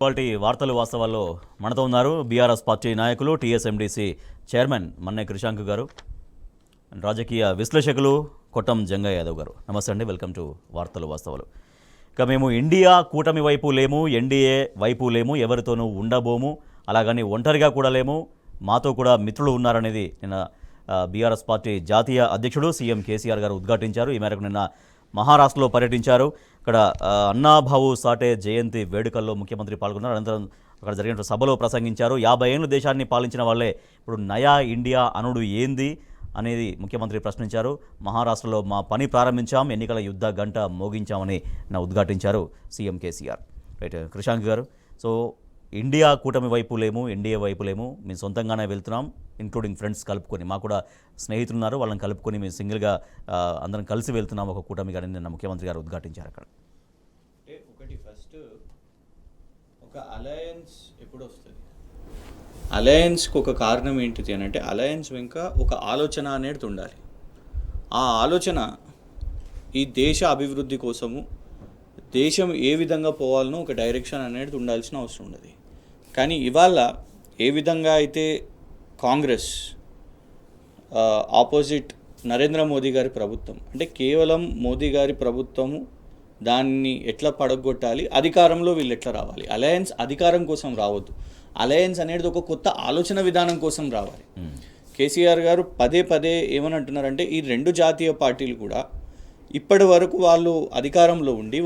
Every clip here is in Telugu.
ఇవాల్టి వార్తలు వాస్తవాల్లో మనతో ఉన్నారు బీఆర్ఎస్ పార్టీ నాయకులు టీఎస్ఎండీసీ చైర్మన్ మన్నే క్రిషాంక్ గారు, రాజకీయ విశ్లేషకులు కొట్టం జంగయ్య యాదవ్ గారు. నమస్తే అండి, వెల్కమ్ టు వార్తలు వాస్తవాలు. ఇక మేము ఇండియా కూటమి వైపు లేము, ఎన్డీఏ వైపు లేము, ఎవరితోనూ ఉండబోము, అలాగని ఒంటరిగా కూడా లేము, మాతో కూడా మిత్రులు ఉన్నారనేది నిన్న బీఆర్ఎస్ పార్టీ జాతీయ అధ్యక్షుడు సీఎం కేసీఆర్ గారు ఉద్ఘాటించారు. ఈ మేరకు నిన్న మహారాష్ట్రలో పర్యటించారు. ఇక్కడ అన్నాభావు సాటే జయంతి వేడుకల్లో ముఖ్యమంత్రి పాల్గొన్నారు. అనంతరం అక్కడ జరిగిన సభలో ప్రసంగించారు. 50 ఏళ్ళు దేశాన్ని పాలించిన వాళ్ళే ఇప్పుడు నయా ఇండియా అనుడు ఏంది అనేది ముఖ్యమంత్రి ప్రశ్నించారు. మహారాష్ట్రలో మా పని ప్రారంభించాం, ఎన్నికల యుద్ధ గంట మోగించామని ఉద్ఘాటించారు సీఎం కేసీఆర్. రైట్ క్రిషాంక్ గారు, సో ఇండియా కూటమి వైపు లేము, ఎన్డీఏ వైపు లేము, మేము సొంతంగానే వెళ్తున్నాం, ఇంక్లూడింగ్ ఫ్రెండ్స్ కలుపుకొని, మాకు కూడా స్నేహితులు ఉన్నారు, వాళ్ళని కలుపుకొని మేము సింగిల్గా అందరం కలిసి వెళ్తున్నాం ఒక కూటమి గారిని నిన్న ముఖ్యమంత్రి గారు ఉద్ఘాటించారు. అక్కడ అంటే ఒకటి ఫస్ట్ ఒక అలయన్స్ ఎప్పుడు వస్తుంది, అలయన్స్కి ఒక కారణం ఏంటిది అని అంటే అలయన్స్ వెనుక ఒక ఆలోచన అనేది ఉండాలి. ఆ ఆలోచన ఈ దేశ అభివృద్ధి కోసము దేశం ఏ విధంగా పోవాలనో ఒక డైరెక్షన్ అనేది ఉండాల్సిన అవసరం ఉన్నది. కానీ ఇవాళ ఏ విధంగా అయితే కాంగ్రెస్ ఆపోజిట్ నరేంద్ర మోదీ గారి ప్రభుత్వం, అంటే కేవలం మోదీ గారి ప్రభుత్వము దాన్ని ఎట్లా పడగొట్టాలి, అధికారంలో వీళ్ళు ఎట్లా రావాలి, అలయన్స్ అధికారం కోసం రావద్దు, అలయన్స్ అనేది ఒక కొత్త ఆలోచన విధానం కోసం రావాలి. కేసీఆర్ గారు పదే పదే ఏమని అంటున్నారంటే ఈ రెండు జాతీయ పార్టీలు కూడా ఇప్పటి వరకు వాళ్ళు అధికారంలో ఉండి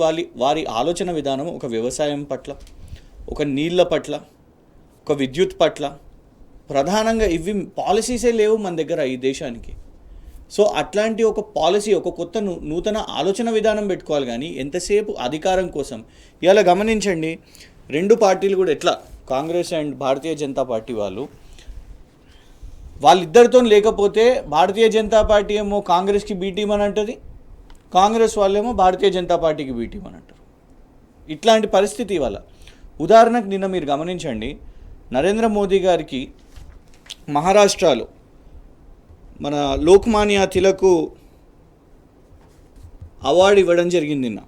వారి ఆలోచన విధానం ఒక వ్యవసాయం పట్ల, ఒక నీళ్ళ పట్ల, ఒక విద్యుత్ పట్ల, ప్రధానంగా ఇవి పాలసీసే లేవు మన దగ్గర ఈ దేశానికి. సో అట్లాంటి ఒక పాలసీ, ఒక కొత్త నూతన ఆలోచన విధానం పెట్టుకోవాలి. కానీ ఎంతసేపు అధికారం కోసం. ఇవాళ గమనించండి, రెండు పార్టీలు కూడా ఎట్లా, కాంగ్రెస్ అండ్ భారతీయ జనతా పార్టీ వాళ్ళిద్దరితో లేకపోతే భారతీయ జనతా పార్టీ ఏమో కాంగ్రెస్కి బీటీం అని అంటుంది, కాంగ్రెస్ వాళ్ళేమో భారతీయ జనతా పార్టీకి బీటీం అని అంటారు. ఇట్లాంటి పరిస్థితి ఇవాళ. ఉదాహరణకు నిన్న మీరు గమనించండి, నరేంద్ర మోదీ గారికి మహారాష్ట్రలో మన లోక్మాన్య తిలక్ అవార్డు ఇవ్వడం జరిగింది నిన్న.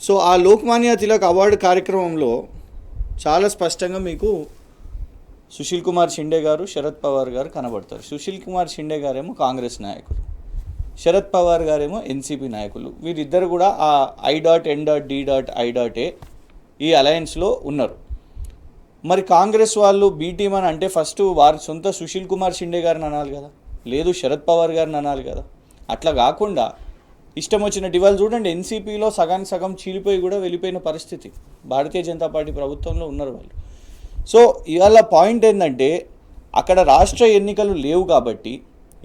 సో ఆ లోక్మాన్య తిలక్ అవార్డు కార్యక్రమంలో చాలా స్పష్టంగా మీకు సుశీల్ కుమార్ షిండే గారు, శరద్ పవార్ గారు కనబడతారు. సుశీల్ కుమార్ షిండే గారేమో కాంగ్రెస్ నాయకులు, శరద్ పవార్ గారేమో ఎన్సీపీ నాయకులు. వీరిద్దరు కూడా ఆ I.N.D.I.A ఈ అలయన్స్లో ఉన్నారు. మరి కాంగ్రెస్ వాళ్ళు బీటీం అని అంటే ఫస్ట్ వారి సొంత సుశీల్ కుమార్ షిండే గారిని అనాలి కదా, లేదు శరద్ పవార్ గారిని అనాలి కదా. అట్లా కాకుండా ఇష్టం వచ్చినట్టు ఇవాళ చూడండి, ఎన్సీపీలో సగానికి సగం చీలిపోయి కూడా వెళ్ళిపోయిన పరిస్థితి. భారతీయ జనతా పార్టీ ప్రభుత్వంలో ఉన్నారు వాళ్ళు. సో ఇవాళ పాయింట్ ఏంటంటే అక్కడ రాష్ట్ర ఎన్నికలు లేవు కాబట్టి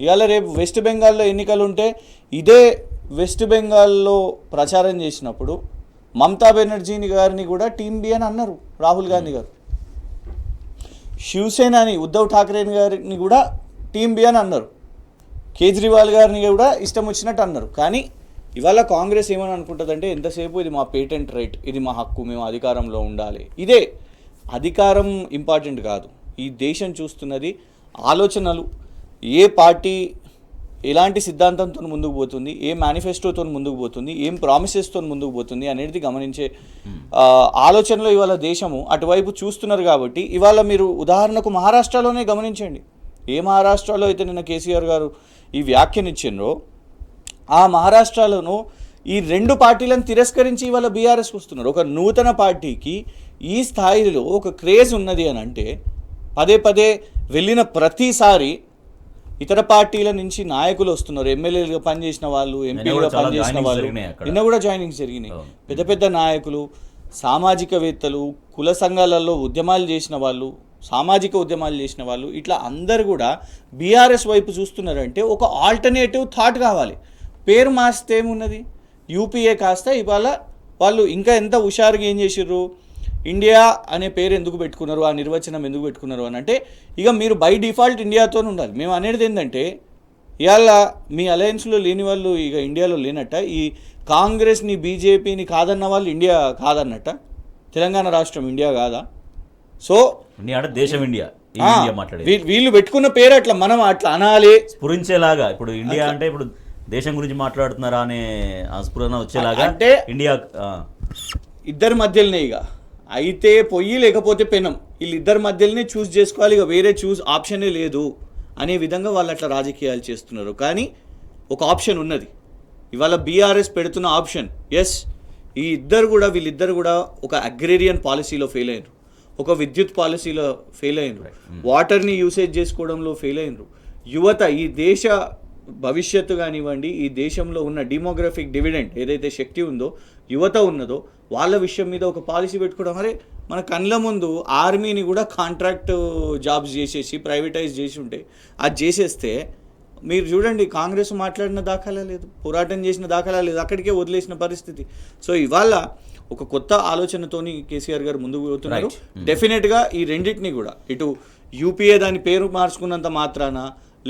ఇవాళ రేపు వెస్ట్ బెంగాల్లో ఎన్నికలు ఉంటే ఇదే వెస్ట్ బెంగాల్లో ప్రచారం చేసినప్పుడు మమతా బెనర్జీని గారిని కూడా టీం బి అని అన్నారు రాహుల్ గాంధీ గారు. శివసేనని ఉద్ధవ్ ఠాక్రే గారిని కూడా టీం బి అని అన్నారు. కేజ్రీవాల్ గారిని కూడా ఇష్టం వచ్చినట్టు అన్నారు. కానీ ఇవాళ కాంగ్రెస్ ఏమని అనుకుంటుందంటే ఎంతసేపు ఇది మా పేటెంట్ రైట్, ఇది మా హక్కు, మేము అధికారంలో ఉండాలి. ఇదే అధికారం ఇంపార్టెంట్ కాదు. ఈ దేశం చూస్తున్నది ఆలోచనలు, ఏ పార్టీ ఎలాంటి సిద్ధాంతంతో ముందుకు పోతుంది, ఏ మేనిఫెస్టోతో ముందుకు పోతుంది, ఏం ప్రామిసెస్తో ముందుకు పోతుంది అనేది గమనించే ఆలోచనలో ఇవాళ దేశము అటువైపు చూస్తున్నారు. కాబట్టి ఇవాళ మీరు ఉదాహరణకు మహారాష్ట్రలోనే గమనించండి, ఏ మహారాష్ట్రలో అయితే నిన్న కేసీఆర్ గారు ఈ వ్యాఖ్యనిచ్చిండ్రో ఆ మహారాష్ట్రలోనూ ఈ రెండు పార్టీలను తిరస్కరించి ఇవాళ బీఆర్ఎస్ వస్తున్నారు. ఒక నూతన పార్టీకి ఈ స్థాయిలో ఒక క్రేజ్ ఉన్నది అని అంటే పదే పదే వెళ్ళిన ప్రతిసారి ఇతర పార్టీల నుంచి నాయకులు వస్తున్నారు. ఎమ్మెల్యేలుగా పనిచేసిన వాళ్ళు, ఎంపీలుగా పనిచేసిన వాళ్ళు, నిన్న కూడా జాయినింగ్స్ జరిగినాయి. పెద్ద పెద్ద నాయకులు, సామాజికవేత్తలు, కుల సంఘాలలో ఉద్యమాలు చేసిన వాళ్ళు, సామాజిక ఉద్యమాలు చేసిన వాళ్ళు, ఇట్లా అందరు కూడా బీఆర్ఎస్ వైపు చూస్తున్నారంటే ఒక ఆల్టర్నేటివ్ థాట్ కావాలి. పేరు మార్చితే ఏమున్నది, యూపీఏ కాస్త ఇవాళ వాళ్ళు ఇంకా ఎంత హుషారుగా ఏం చేసిర్రు, ఇండియా అనే పేరు ఎందుకు పెట్టుకున్నారు, ఆ నిర్వచనం ఎందుకు పెట్టుకున్నారు అని అంటే ఇక మీరు బై డిఫాల్ట్ ఇండియాతో ఉండాలి. మేము అనేది ఏంటంటే ఇవాళ మీ అలయన్స్లో లేని వాళ్ళు ఇక ఇండియాలో లేనట్ట, ఈ కాంగ్రెస్ని బీజేపీని కాదన్న వాళ్ళు ఇండియా కాదన్నట్ట, తెలంగాణ రాష్ట్రం ఇండియా కాదా? సో దేశం ఇండియా వీళ్ళు పెట్టుకున్న పేరు అట్లా మనం అట్లా అనాలి, స్ఫురించేలాగా. ఇప్పుడు ఇండియా అంటే ఇప్పుడు దేశం గురించి మాట్లాడుతున్నారా అనే స్ఫురణ వచ్చేలాగా అంటే ఇండియా ఇద్దరి మధ్యలోనే ఇక అయితే పొయ్యి లేకపోతే పెనం, వీళ్ళిద్దరి మధ్యలోనే చూస్ చేసుకోవాలి, ఇక వేరే ఆప్షనే లేదు అనే విధంగా వాళ్ళు అట్లా రాజకీయాలు చేస్తున్నారు. కానీ ఒక ఆప్షన్ ఉన్నది, ఇవాళ బీఆర్ఎస్ పెడుతున్న ఆప్షన్. ఎస్, వీళ్ళిద్దరు కూడా ఒక అగ్రేరియన్ పాలసీలో ఫెయిల్ అయినరు, ఒక విద్యుత్ పాలసీలో ఫెయిల్ అయినరు, వాటర్ని యూసేజ్ చేసుకోవడంలో ఫెయిల్ అయినరు. యువత, ఈ దేశ భవిష్యత్తు కానివ్వండి, ఈ దేశంలో ఉన్న డెమోగ్రఫిక్ డివిడెండ్ ఏదైతే శక్తి ఉందో, యువత ఉన్నదో, వాళ్ళ విషయం మీద ఒక పాలసీ పెట్టుకోవడం. అరే మన కళ్ళ ముందు ఆర్మీని కూడా కాంట్రాక్ట్ జాబ్స్ చేసేసి ప్రైవేటైజ్ చేసి ఉంటే అది చేసేస్తే మీరు చూడండి, కాంగ్రెస్ మాట్లాడిన దాఖలా లేదు, పోరాటం చేసిన దాఖలా లేదు, అక్కడికే వదిలేసిన పరిస్థితి. సో ఇవాళ ఒక కొత్త ఆలోచనతోని కేసీఆర్ గారు ముందుకు పోతున్నారు. డెఫినెట్గా ఈ రెండింటిని కూడా, ఇటు యూపీఏ దాని పేరు మార్చుకున్నంత మాత్రాన,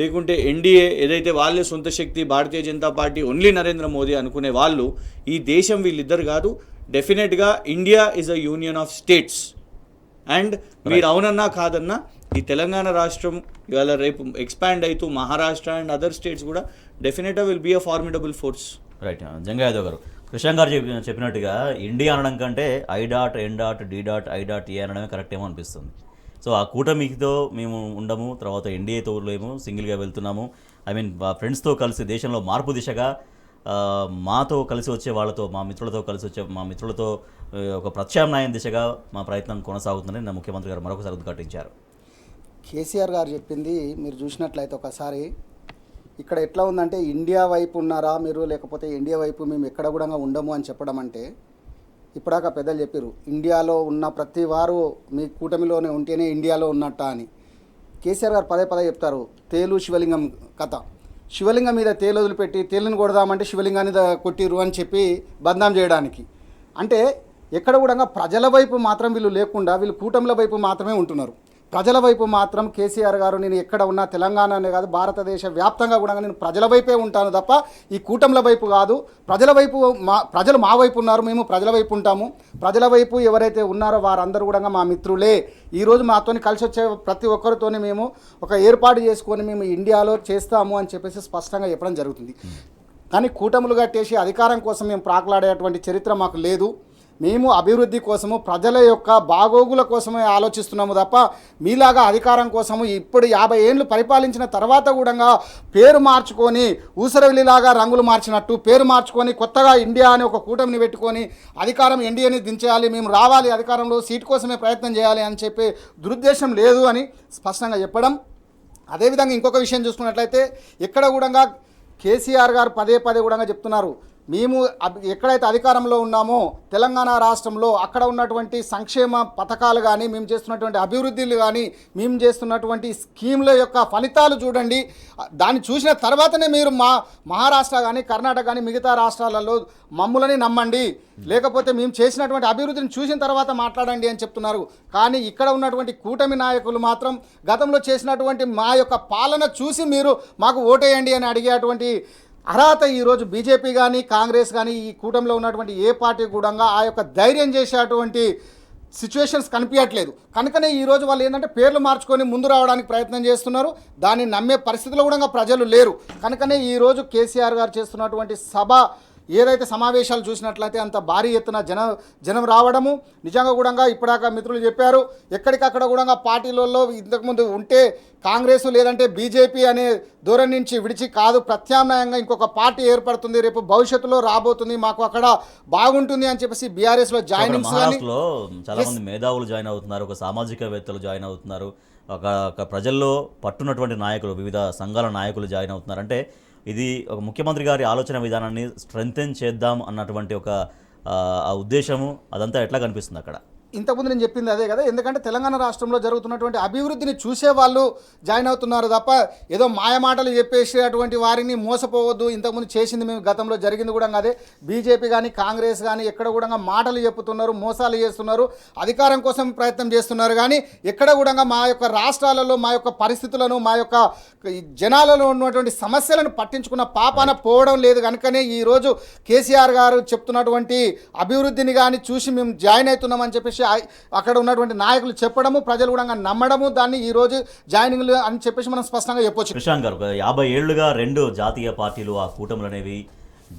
లేకుంటే ఎన్డీఏ ఏదైతే వాళ్ళే సొంత శక్తి, భారతీయ జనతా పార్టీ ఓన్లీ నరేంద్ర మోదీ అనుకునే వాళ్ళు, ఈ దేశం వీళ్ళిద్దరు కాదు. డెఫినెట్గా India is a union of states. And మీరు అవునన్నా కాదన్నా ఈ తెలంగాణ రాష్ట్రం ఇవాళ రేపు ఎక్స్పాండ్ అవుతూ మహారాష్ట్ర అండ్ అదర్ స్టేట్స్ కూడా డెఫినెట్గా will be a formidable force. Right. Janga Yadav garu, Krishna గారు చెప్పినట్టుగా ఇండియా అనడం కంటే I.N.D.I.E అనడమే కరెక్ట్ ఏమో అనిపిస్తుంది. సో ఆ కూటమితో మేము ఉండము, తర్వాత ఎన్డీఏతో లేము, సింగిల్గా వెళ్తున్నాము. ఫ్రెండ్స్తో కలిసి దేశంలో మార్పు దిశగా మాతో కలిసి వచ్చే వాళ్ళతో, మా మిత్రులతో ఒక ప్రత్యామ్నాయం దిశగా మా ప్రయత్నం కొనసాగుతుందని నా ముఖ్యమంత్రి గారు మరొకసారి ఉద్ఘాటించారు. కేసీఆర్ గారు చెప్పింది మీరు చూసినట్లయితే ఒకసారి ఇక్కడ ఎట్లా ఉందంటే, ఇండియా వైపు ఉన్నారా మీరు, లేకపోతే ఇండియా వైపు మేము ఎక్కడ కూడా ఉండము అని చెప్పడం అంటే, ఇప్పటిదాకా పెద్దలు చెప్పారు ఇండియాలో ఉన్న ప్రతి వారు మీ కూటమిలోనే ఉంటేనే ఇండియాలో ఉన్నట్ట అని. కేసీఆర్ గారు పదే చెప్తారు తేలు శివలింగం కథ. శివలింగం మీద తేలు వదిలిపెట్టి తేలుని కొడదామంటే శివలింగాన్ని కొట్టిరు అని చెప్పి బద్నాం చేయడానికి. అంటే ఎక్కడ కూడా ప్రజల వైపు మాత్రం వీళ్ళు లేకుండా వీళ్ళు కూటమిల వైపు మాత్రమే ఉంటున్నారు. ప్రజల వైపు మాత్రం కేసీఆర్ గారు, నేను ఎక్కడ ఉన్నా తెలంగాణనే కాదు భారతదేశ వ్యాప్తంగా కూడా నేను ప్రజల వైపే ఉంటాను తప్ప ఈ కూటమిల వైపు కాదు. ప్రజల వైపు ప్రజలు మా వైపు ఉన్నారు, మేము ప్రజల వైపు ఉంటాము. ప్రజల వైపు ఎవరైతే ఉన్నారో వారందరూ కూడా మా మిత్రులే. ఈరోజు మాతో కలిసి వచ్చే ప్రతి ఒక్కరితోని మేము ఒక ఏర్పాటు చేసుకొని మేము ఇండియాలో చేస్తాము అని చెప్పేసి స్పష్టంగా చెప్పడం జరుగుతుంది. కానీ కూటములు కట్టేసి అధికారం కోసం మేము ప్రాకులాడేటువంటి చరిత్ర మాకు లేదు. మేము అభివృద్ధి కోసము, ప్రజల యొక్క బాగోగుల కోసమే ఆలోచిస్తున్నాము తప్ప మీలాగా అధికారం కోసము ఇప్పుడు 50 ఏళ్ళు పరిపాలించిన తర్వాత కూడా పేరు మార్చుకొని ఊసరవెల్లిలాగా రంగులు మార్చినట్టు పేరు మార్చుకొని కొత్తగా ఇండియా అని ఒక కూటమిని పెట్టుకొని అధికారం ఎన్డీఏని దించేయాలి, మేము రావాలి అధికారంలో, సీటు కోసమే ప్రయత్నం చేయాలి అని చెప్పి దురుద్దేశం లేదు అని స్పష్టంగా చెప్పడం. అదేవిధంగా ఇంకొక విషయం చూసుకున్నట్లయితే ఎక్కడ కూడా కేసీఆర్ గారు పదే కూడా చెప్తున్నారు, మేము ఎక్కడైతే అధికారంలో ఉన్నామో తెలంగాణ రాష్ట్రంలో అక్కడ ఉన్నటువంటి సంక్షేమ పథకాలు కానీ, మేము చేస్తున్నటువంటి అభివృద్ధులు కానీ, మేము చేస్తున్నటువంటి స్కీమ్ల యొక్క ఫలితాలు చూడండి, దాన్ని చూసిన తర్వాతనే మీరు మహారాష్ట్ర కానీ కర్ణాటక కానీ మిగతా రాష్ట్రాలలో మమ్ములని నమ్మండి, లేకపోతే మేము చేసినటువంటి అభివృద్ధిని చూసిన తర్వాత మాట్లాడండి అని చెప్తున్నారు. కానీ ఇక్కడ ఉన్నటువంటి కూటమి నాయకులు మాత్రం గతంలో చేసినటువంటి మా యొక్క పాలన చూసి మీరు మాకు ఓటేయండి అని అడిగేటువంటి అర్హత ఈరోజు బీజేపీ కానీ కాంగ్రెస్ కానీ ఈ కూటమిలో ఉన్నటువంటి ఏ పార్టీ కూడా ఆ యొక్క ధైర్యం చేసేటువంటి సిచ్యువేషన్స్ కనిపించట్లేదు. కనుకనే ఈరోజు వాళ్ళు ఏంటంటే పేర్లు మార్చుకొని ముందు రావడానికి ప్రయత్నం చేస్తున్నారు. దాన్ని నమ్మే పరిస్థితిలో కూడా ప్రజలు లేరు. కనుకనే ఈరోజు కేసీఆర్ గారు చేస్తున్నటువంటి సభ ఏదైతే సమావేశాలు చూసినట్లయితే అంత భారీ ఎత్తున జనం రావడము నిజంగా కూడా ఇప్పటిదాకా మిత్రులు చెప్పారు, ఎక్కడికక్కడ కూడా పార్టీలలో ఇంతకుముందు ఉంటే కాంగ్రెస్ లేదంటే బీజేపీ అనే దూరం నుంచి విడిచి కాదు, ప్రత్యామ్నాయంగా ఇంకొక పార్టీ ఏర్పడుతుంది, రేపు భవిష్యత్తులో రాబోతుంది, మాకు అక్కడ బాగుంటుంది అని చెప్పేసి బీఆర్ఎస్లో జాయినింగ్స్ మహారాష్ట్రలో చాలా మంది మేధావులు జాయిన్ అవుతున్నారు, ఒక సామాజికవేత్తలు జాయిన్ అవుతున్నారు, ఒక ప్రజల్లో పట్టున్నటువంటి నాయకులు, వివిధ సంఘాల నాయకులు జాయిన్ అవుతున్నారు. అంటే ఇది ఒక ముఖ్యమంత్రి గారి ఆలోచన విధానాన్ని స్ట్రెంగ్తెన్ చేద్దాం అన్నటువంటి ఒక ఆ ఉద్దేశము అదంతా ఎట్లా కనిపిస్తుంది అక్కడ? ఇంతకుముందు నేను చెప్పింది అదే కదా. ఎందుకంటే తెలంగాణ రాష్ట్రంలో జరుగుతున్నటువంటి అభివృద్ధిని చూసే వాళ్ళు జాయిన్ అవుతున్నారు తప్ప ఏదో మాయమాటలు చెప్పేసేటువంటి వారిని మోసపోవద్దు. ఇంతకుముందు చేసింది మేము గతంలో జరిగింది కూడా అదే. బీజేపీ కానీ కాంగ్రెస్ కానీ ఎక్కడ కూడా మాటలు చెప్పుతున్నారు, మోసాలు చేస్తున్నారు, అధికారం కోసం ప్రయత్నం చేస్తున్నారు. కానీ ఎక్కడ కూడా మా యొక్క రాష్ట్రాలలో మా యొక్క పరిస్థితులను, మా యొక్క జనాలలో ఉన్నటువంటి సమస్యలను పట్టించుకున్న పాపాన పోవడం లేదు. కనుకనే ఈరోజు కేసీఆర్ గారు చెప్తున్నటువంటి అభివృద్ధిని కానీ చూసి మేము జాయిన్ అవుతున్నామని చెప్పేసి అక్కడ ఉన్నటువంటి నాయకులు చెప్పడము, ప్రజలు కూడా నమ్మడము, దాన్ని ఈరోజు జాయినింగ్లు అని చెప్పేసి మనం స్పష్టంగా చెప్పొచ్చు. కృష్ణ గారు, 50 ఏళ్లుగా 2 జాతీయ పార్టీలు, ఆ కూటములు అనేవి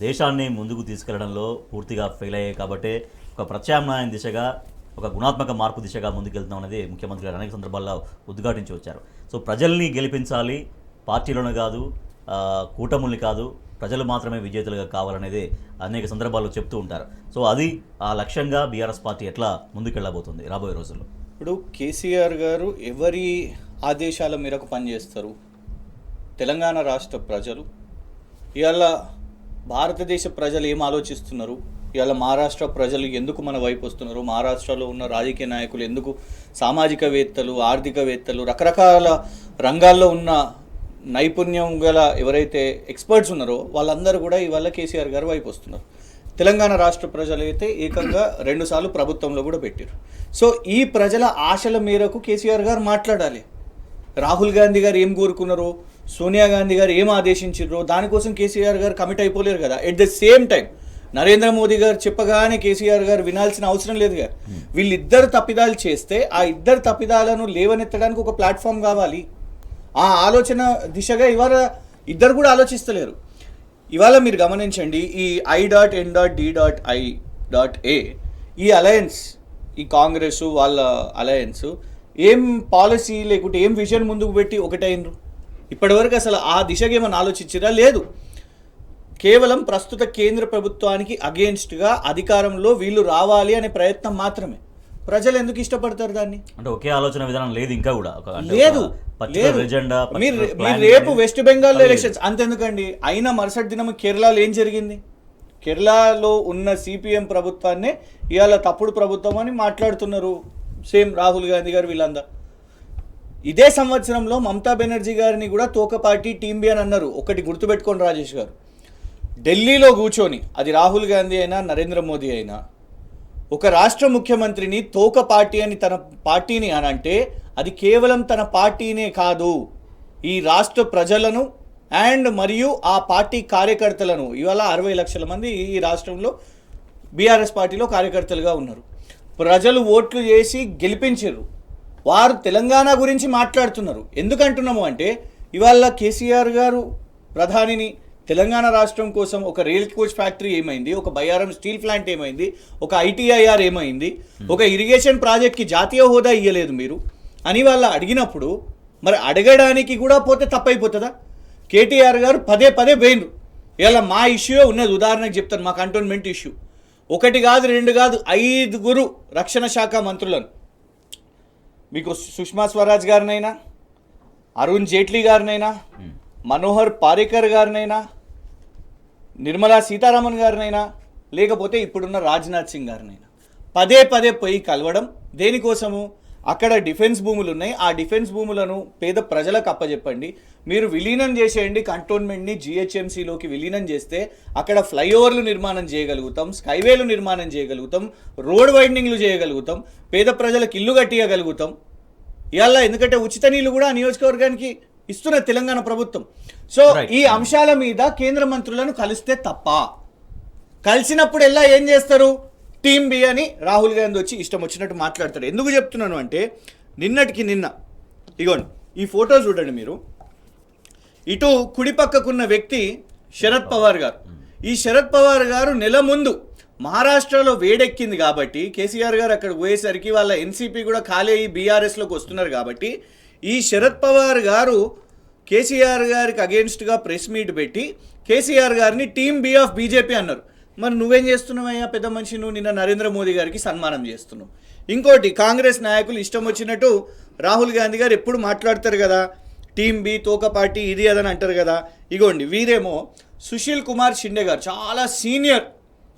దేశాన్ని ముందుకు తీసుకెళ్లడంలో పూర్తిగా ఫెయిల్ అయ్యాయి. కాబట్టి ఒక ప్రత్యామ్నాయం దిశగా ఒక గుణాత్మక మార్పు దిశగా ముందుకెళ్తున్నాం అనేది ముఖ్యమంత్రి గారు అనేక సందర్భాల్లో ఉద్ఘాటించి వచ్చారు. సో ప్రజల్ని గెలిపించాలి, పార్టీలను కాదు, కూటముల్ని కాదు, ప్రజలు మాత్రమే విజేతలుగా కావాలనేది అనేక సందర్భాల్లో చెప్తూ ఉంటారు. సో అది ఆ లక్ష్యంగా బీఆర్ఎస్ పార్టీ ఎట్లా ముందుకెళ్ళబోతుంది రాబోయే రోజుల్లో? ఇప్పుడు కేసీఆర్ గారు ఎవరి ఆదేశాల మేరకు పనిచేస్తారు? తెలంగాణ రాష్ట్ర ప్రజలు ఇవాళ భారతదేశ ప్రజలు ఏం ఆలోచిస్తున్నారు, ఇవాళ మహారాష్ట్ర ప్రజలు ఎందుకు మన వైపు వస్తున్నారు, మహారాష్ట్రలో ఉన్న రాజకీయ నాయకులు ఎందుకు, సామాజికవేత్తలు, ఆర్థికవేత్తలు, రకరకాల రంగాల్లో ఉన్న నైపుణ్యం గల ఎవరైతే ఎక్స్పర్ట్స్ ఉన్నారో వాళ్ళందరూ కూడా ఇవాళ కేసీఆర్ గారు వైపు వస్తున్నారు. తెలంగాణ రాష్ట్ర ప్రజలు అయితే ఏకంగా 2 సార్లు ప్రభుత్వంలో కూడా పెట్టారు. సో ఈ ప్రజల ఆశల మేరకు కేసీఆర్ గారు మాట్లాడాలి. రాహుల్ గాంధీ గారు ఏం కోరుకున్నారో, సోనియా గాంధీ గారు ఏం ఆదేశించారో దానికోసం కేసీఆర్ గారు కమిట్ అయిపోలేరు కదా. At the same time Narendra Modi గారు చెప్పగానే కేసీఆర్ గారు వినాల్సిన అవసరం లేదుగా. వీళ్ళిద్దరు తప్పిదాలు చేస్తే ఆ ఇద్దరు తప్పిదాలను లేవనెత్తడానికి ఒక ప్లాట్ఫామ్ కావాలి. ఆ ఆలోచన దిశగా ఇవాళ ఇద్దరు కూడా ఆలోచిస్తలేరు. ఇవాళ మీరు గమనించండి, ఈ I.N.D.I.A ఈ అలయన్స్, ఈ కాంగ్రెస్ వాళ్ళ అలయన్స్ ఏం పాలసీ లేకుంటే ఏం విజన్ ముందుకు పెట్టి ఒకటైనరు? ఇప్పటివరకు అసలు ఆ దిశగా ఏమైనా ఆలోచించిరా? లేదు. కేవలం ప్రస్తుత కేంద్ర ప్రభుత్వానికి అగేన్స్ట్గా అధికారంలో వీళ్ళు రావాలి అనే ప్రయత్నం మాత్రమే. ప్రజలు ఎందుకు ఇష్టపడతారు దాన్ని? అంటే ఒకే ఆలోచన విధానం లేదు ఇంకా కూడా లేదు. మీరు రేపు వెస్ట్ బెంగాల్ ఎలక్షన్స్ అంతెందుకండి, అయినా మరుసటి దినం కేరళలో ఏం జరిగింది? కేరళలో ఉన్న సిపిఎం ప్రభుత్వాన్నే ఇవాళ తప్పుడు ప్రభుత్వం అని మాట్లాడుతున్నారు. సేమ్ రాహుల్ గాంధీ గారు వీళ్ళందరూ. ఇదే సంవత్సరంలో మమతా బెనర్జీ గారిని కూడా తోకపాటి టీమ్ బి అని అన్నారు. ఒకటి గుర్తుపెట్టుకోండి రాజేష్ గారు, ఢిల్లీలో కూర్చొని అది రాహుల్ గాంధీ అయినా నరేంద్ర మోదీ అయినా ఒక రాష్ట్ర ముఖ్యమంత్రిని తోక పార్టీ అని తన పార్టీని అని అంటే అది కేవలం తన పార్టీనే కాదు, ఈ రాష్ట్ర ప్రజలను అండ్ మరియు ఆ పార్టీ కార్యకర్తలను. ఇవాళ 60 లక్షల మంది ఈ రాష్ట్రంలో బీఆర్ఎస్ పార్టీలో కార్యకర్తలుగా ఉన్నారు. ప్రజలు ఓట్లు చేసి గెలిపించారు. వారు తెలంగాణ గురించి మాట్లాడుతున్నారు. ఎందుకంటున్నాము అంటే ఇవాళ కేసీఆర్ గారు ప్రధానిని తెలంగాణ రాష్ట్రం కోసం ఒక రైల్ కోచ్ ఫ్యాక్టరీ ఏమైంది, ఒక బయ్యారం స్టీల్ ప్లాంట్ ఏమైంది, ఒక ITIR ఏమైంది, ఒక ఇరిగేషన్ ప్రాజెక్ట్కి జాతీయ హోదా ఇవ్వలేదు మీరు అని వాళ్ళు అడిగినప్పుడు మరి అడగడానికి కూడా పోతే తప్పైపోతుందా? కేటీఆర్ గారు పదే పోయినరు. ఇలా మా ఇష్యూ ఉన్నది, ఉదాహరణకు చెప్తాను, మా కంటోన్మెంట్ ఇష్యూ. 1 కాదు 2 కాదు 5 రక్షణ శాఖ మంత్రులను, మీకు సుష్మా స్వరాజ్ గారినైనా, అరుణ్ జైట్లీ గారినైనా, మనోహర్ పారికర్ గారినైనా, నిర్మలా సీతారామన్ గారినైనా, లేకపోతే ఇప్పుడున్న రాజ్నాథ్ సింగ్ గారినైనా పదే పోయి కలవడం దేనికోసము? అక్కడ డిఫెన్స్ భూములు ఉన్నాయి, ఆ డిఫెన్స్ భూములను పేద ప్రజలకు అప్పచెప్పండి, మీరు విలీనం చేసేయండి, కంటోన్మెంట్ని GHMCలోకి విలీనం చేస్తే అక్కడ ఫ్లైఓవర్లు నిర్మాణం చేయగలుగుతాం, స్కైవేలు నిర్మాణం చేయగలుగుతాం, రోడ్ వైండింగ్లు చేయగలుగుతాం, పేద ప్రజలకు ఇల్లు కట్టియగలుగుతాం. ఇవాళ ఎందుకంటే ఉచిత నీళ్ళు కూడా ఆ నియోజకవర్గానికి ఇస్తున్న తెలంగాణ ప్రభుత్వం. సో ఈ అంశాల మీద కేంద్ర మంత్రులను కలిస్తే తప్ప, కలిసినప్పుడు ఎలా ఏం చేస్తారు? టీమ్ బి అని రాహుల్ గాంధీ వచ్చి ఇష్టం వచ్చినట్టు మాట్లాడతారు. ఎందుకు చెప్తున్నాను అంటే నిన్నటికి నిన్న ఇగోండి ఈ ఫోటో చూడండి మీరు. ఇటు కుడి పక్కకున్న వ్యక్తి శరద్ పవార్ గారు. ఈ శరద్ పవార్ గారు నెల ముందు మహారాష్ట్రలో వేడెక్కింది కాబట్టి కేసీఆర్ గారు అక్కడ పోయేసరికి వాళ్ళ ఎన్సీపీ కూడా ఖాళీ అయ్యి బీఆర్ఎస్లోకి వస్తున్నారు కాబట్టి ఈ శరద్ పవార్ గారు కేసీఆర్ గారికి అగేన్స్ట్గా ప్రెస్ మీట్ పెట్టి కేసీఆర్ గారిని టీమ్ బి ఆఫ్ బీజేపీ అన్నారు. మరి నువ్వేం చేస్తున్నావయ్యా పెద్ద మనిషి, నువ్వు నిన్న నరేంద్ర మోదీ గారికి సన్మానం చేస్తున్నావు. ఇంకోటి, కాంగ్రెస్ నాయకులు ఇష్టం వచ్చినట్టు రాహుల్ గాంధీ గారు ఎప్పుడు మాట్లాడతారు కదా, టీమ్ బి తోక పార్టీ ఇది అదని అంటారు కదా. ఇగోండి వీరేమో సుశీల్ కుమార్ షిండే గారు, చాలా సీనియర్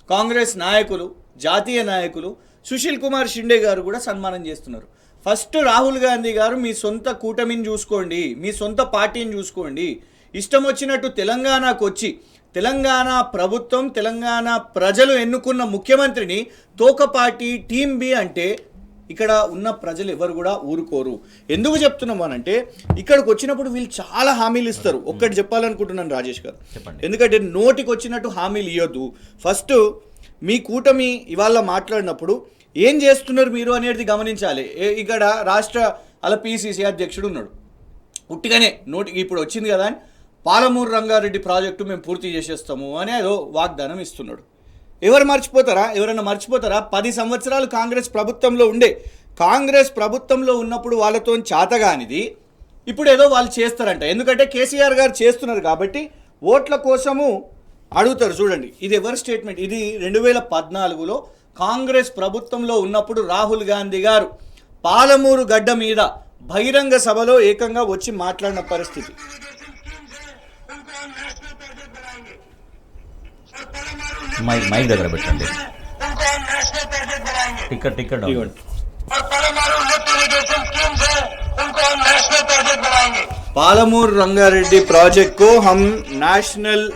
కాంగ్రెస్ నాయకులు, జాతీయ నాయకులు. సుశీల్ కుమార్ షిండే గారు కూడా సన్మానం చేస్తున్నారు. ఫస్ట్ రాహుల్ గాంధీ గారు మీ సొంత కూటమిని చూసుకోండి, మీ సొంత పార్టీని చూసుకోండి. ఇష్టం వచ్చినట్టు తెలంగాణకు వచ్చి తెలంగాణ ప్రభుత్వం, తెలంగాణ ప్రజలు ఎన్నుకున్న ముఖ్యమంత్రిని తోక పార్టీ టీమ్ బి అంటే ఇక్కడ ఉన్న ప్రజలు ఎవరు కూడా ఊరుకోరు. ఎందుకు చెప్తున్నాం అనంటే ఇక్కడికి వచ్చినప్పుడు వీళ్ళు చాలా హామీలు ఇస్తారు. ఒక్కటి చెప్పాలనుకుంటున్నాను రాజేష్ గారు, ఎందుకంటే నోటికి వచ్చినట్టు హామీలు ఇవ్వద్దు. ఫస్ట్ మీ కూటమి ఇవాళ మాట్లాడినప్పుడు ఏం చేస్తున్నారు మీరు అనేది గమనించాలి. ఇక్కడ రాష్ట్ర అలా PCC అధ్యక్షుడు ఉన్నాడు, ఉట్టిగానే నోటికి ఇప్పుడు వచ్చింది కదా అని పాలమూరు రంగారెడ్డి ప్రాజెక్టు మేము పూర్తి చేసేస్తాము అని ఏదో వాగ్దానం ఇస్తున్నాడు. ఎవరు మర్చిపోతారా? ఎవరైనా మర్చిపోతారా? 10 సంవత్సరాలు కాంగ్రెస్ ప్రభుత్వంలో ఉండే, కాంగ్రెస్ ప్రభుత్వంలో ఉన్నప్పుడు వాళ్ళతో చాతగానిది ఇప్పుడు ఏదో వాళ్ళు చేస్తారంట. ఎందుకంటే కేసీఆర్ గారు చేస్తున్నారు కాబట్టి ఓట్ల కోసము అడుగుతారు. చూడండి, ఇది ఎవరి స్టేట్మెంట్? ఇది 2014లో కాంగ్రెస్ ప్రభుత్వంలో ఉన్నప్పుడు రాహుల్ గాంధీ గారు పాలమూరు గడ్డ మీద బహిరంగ సభలో ఏకంగా వచ్చి మాట్లాడిన పరిస్థితి. మైక్ దగ్గర పెట్టండి. టికెట్ పాలమూరు రంగారెడ్డి ప్రాజెక్ట్ को हम నేషనల్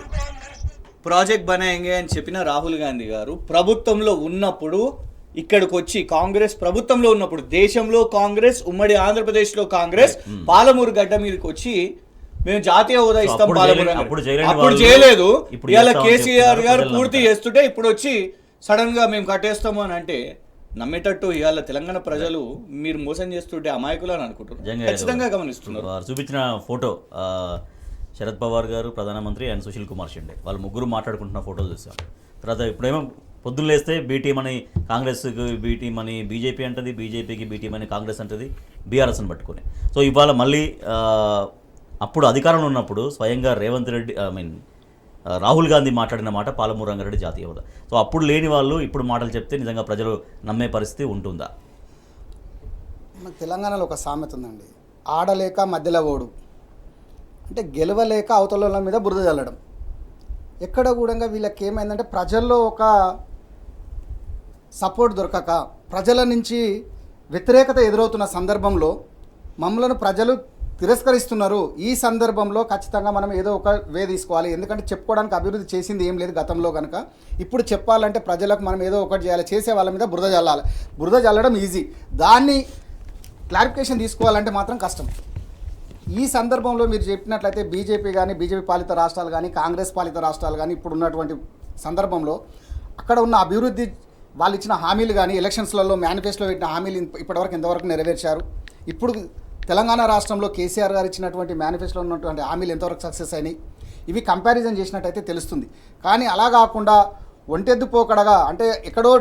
ప్రాజెక్ట్ బనాయేంగే అని చెప్పిన రాహుల్ గాంధీ గారు ప్రభుత్వంలో ఉన్నప్పుడు ఇక్కడికి వచ్చి, కాంగ్రెస్ ప్రభుత్వంలో ఉన్నప్పుడు, దేశంలో కాంగ్రెస్, ఉమ్మడి ఆంధ్రప్రదేశ్లో కాంగ్రెస్ పాలమూరు గడ్డ మీదకి వచ్చి మేము జాతీయ హోదా ఇస్తాం పాలమూరు అప్పుడు చేయలేదు. ఇవాళ కేసీఆర్ గారు పూర్తి చేస్తుంటే ఇప్పుడు వచ్చి సడన్ గా మేము కట్టేస్తాము అని అంటే నమ్మేటట్టు ఇవాళ తెలంగాణ ప్రజలు మీరు మోసం చేస్తుంటే అమాయకులు అని అనుకుంటున్నారు. ఖచ్చితంగా గమనిస్తున్నారు. చూపించిన ఫోటో శరద్ పవార్ గారు, ప్రధానమంత్రి, అండ్ సుశీల్ కుమార్ షిండే వాళ్ళు ముగ్గురు మాట్లాడుకుంటున్న ఫోటోలు చూసాం. తర్వాత ఇప్పుడేమో పొద్దున్న లేస్తే బీ టీం అని కాంగ్రెస్కి బీ టీం అని బీజేపీ అంటది, బీజేపీకి బీ టీం అని కాంగ్రెస్ అంటది, బీఆర్ఎస్ని పట్టుకొని. సో ఇవాళ మళ్ళీ అప్పుడు అధికారంలో ఉన్నప్పుడు స్వయంగా రేవంత్ రెడ్డి రాహుల్ గాంధీ మాట్లాడిన మాట పాలమూరు రంగారెడ్డి జాతీయ హోదా. సో అప్పుడు లేని వాళ్ళు ఇప్పుడు మాటలు చెప్తే నిజంగా ప్రజలు నమ్మే పరిస్థితి ఉంటుందా? మన తెలంగాణలో ఒక సామెత ఉందండి, ఆడలేక మధ్యలో ఓడు అంటే గెలవలేక అవతల మీద బురద చల్లడం. ఎక్కడ కూడా వీళ్ళకి ఏమైందంటే ప్రజల్లో ఒక సపోర్ట్ దొరకక, ప్రజల నుంచి వ్యతిరేకత ఎదురవుతున్న సందర్భంలో మమ్మల్ని ప్రజలు తిరస్కరిస్తున్నారు. ఈ సందర్భంలో ఖచ్చితంగా మనం ఏదో ఒక వే తీసుకోవాలి. ఎందుకంటే చెప్పుకోవడానికి అభివృద్ధి చేసింది ఏం లేదు గతంలో కనుక. ఇప్పుడు చెప్పాలంటే ప్రజలకు మనం ఏదో ఒకటి చేయాలి, చేసే వాళ్ళ మీద బురద చల్లాలి. బురద చల్లడం ఈజీ, దాన్ని క్లారిఫికేషన్ తీసుకోవాలంటే మాత్రం కష్టం. ఈ సందర్భంలో మీరు చెప్పినట్లయితే బీజేపీ కానీ, బీజేపీ పాలిత రాష్ట్రాలు కానీ, కాంగ్రెస్ పాలిత రాష్ట్రాలు కానీ ఇప్పుడు ఉన్నటువంటి సందర్భంలో అక్కడ ఉన్న అభివృద్ధి, వాళ్ళు ఇచ్చిన హామీలు కానీ, ఎలక్షన్స్లలో మేనిఫెస్టోలో పెట్టిన హామీలు ఇప్పటివరకు ఎంతవరకు నెరవేర్చారు? ఇప్పుడు తెలంగాణ రాష్ట్రంలో కేసీఆర్ గారు ఇచ్చినటువంటి మేనిఫెస్టోలో ఉన్నటువంటి హామీలు ఎంతవరకు సక్సెస్ అయినాయి? ఇవి కంపారిజన్ చేసినట్టయితే తెలుస్తుంది. కానీ అలా కాకుండా ఒంటెద్దు పోకడగా, అంటే ఎక్కడో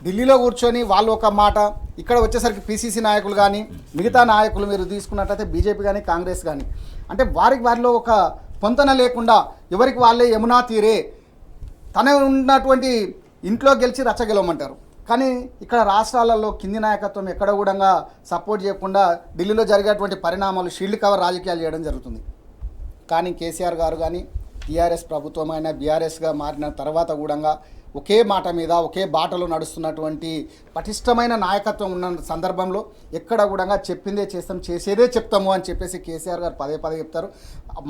ఢిల్లీలో కూర్చొని వాళ్ళు ఒక మాట, ఇక్కడ వచ్చేసరికి పీసీసీ నాయకులు కానీ, మిగతా నాయకులు మీరు తీసుకున్నట్టయితే బీజేపీ కానీ, కాంగ్రెస్ కానీ, అంటే వారిలో ఒక పొంతన లేకుండా ఎవరికి వాళ్ళే యమునా తీరే, తన ఉన్నటువంటి ఇంట్లో గెలిచి రచ్చగెలవమంటారు. కానీ ఇక్కడ రాష్ట్రాలలో కింది నాయకత్వం ఎక్కడ కూడా సపోర్ట్ చేయకుండా ఢిల్లీలో జరిగేటువంటి పరిణామాలు షీల్డ్ కవర్ రాజకీయాలు చేయడం జరుగుతుంది. కానీ కేసీఆర్ గారు కానీ, టీఆర్ఎస్ ప్రభుత్వం అయినా బీఆర్ఎస్గా మారిన తర్వాత కూడా ఒకే మాట మీద ఒకే బాటలో నడుస్తున్నటువంటి పటిష్టమైన నాయకత్వం ఉన్న సందర్భంలో ఎక్కడ కూడా చెప్పిందే చేస్తాం, చేసేదే చెప్తాము అని చెప్పేసి కేసీఆర్ గారు పదే చెప్తారు.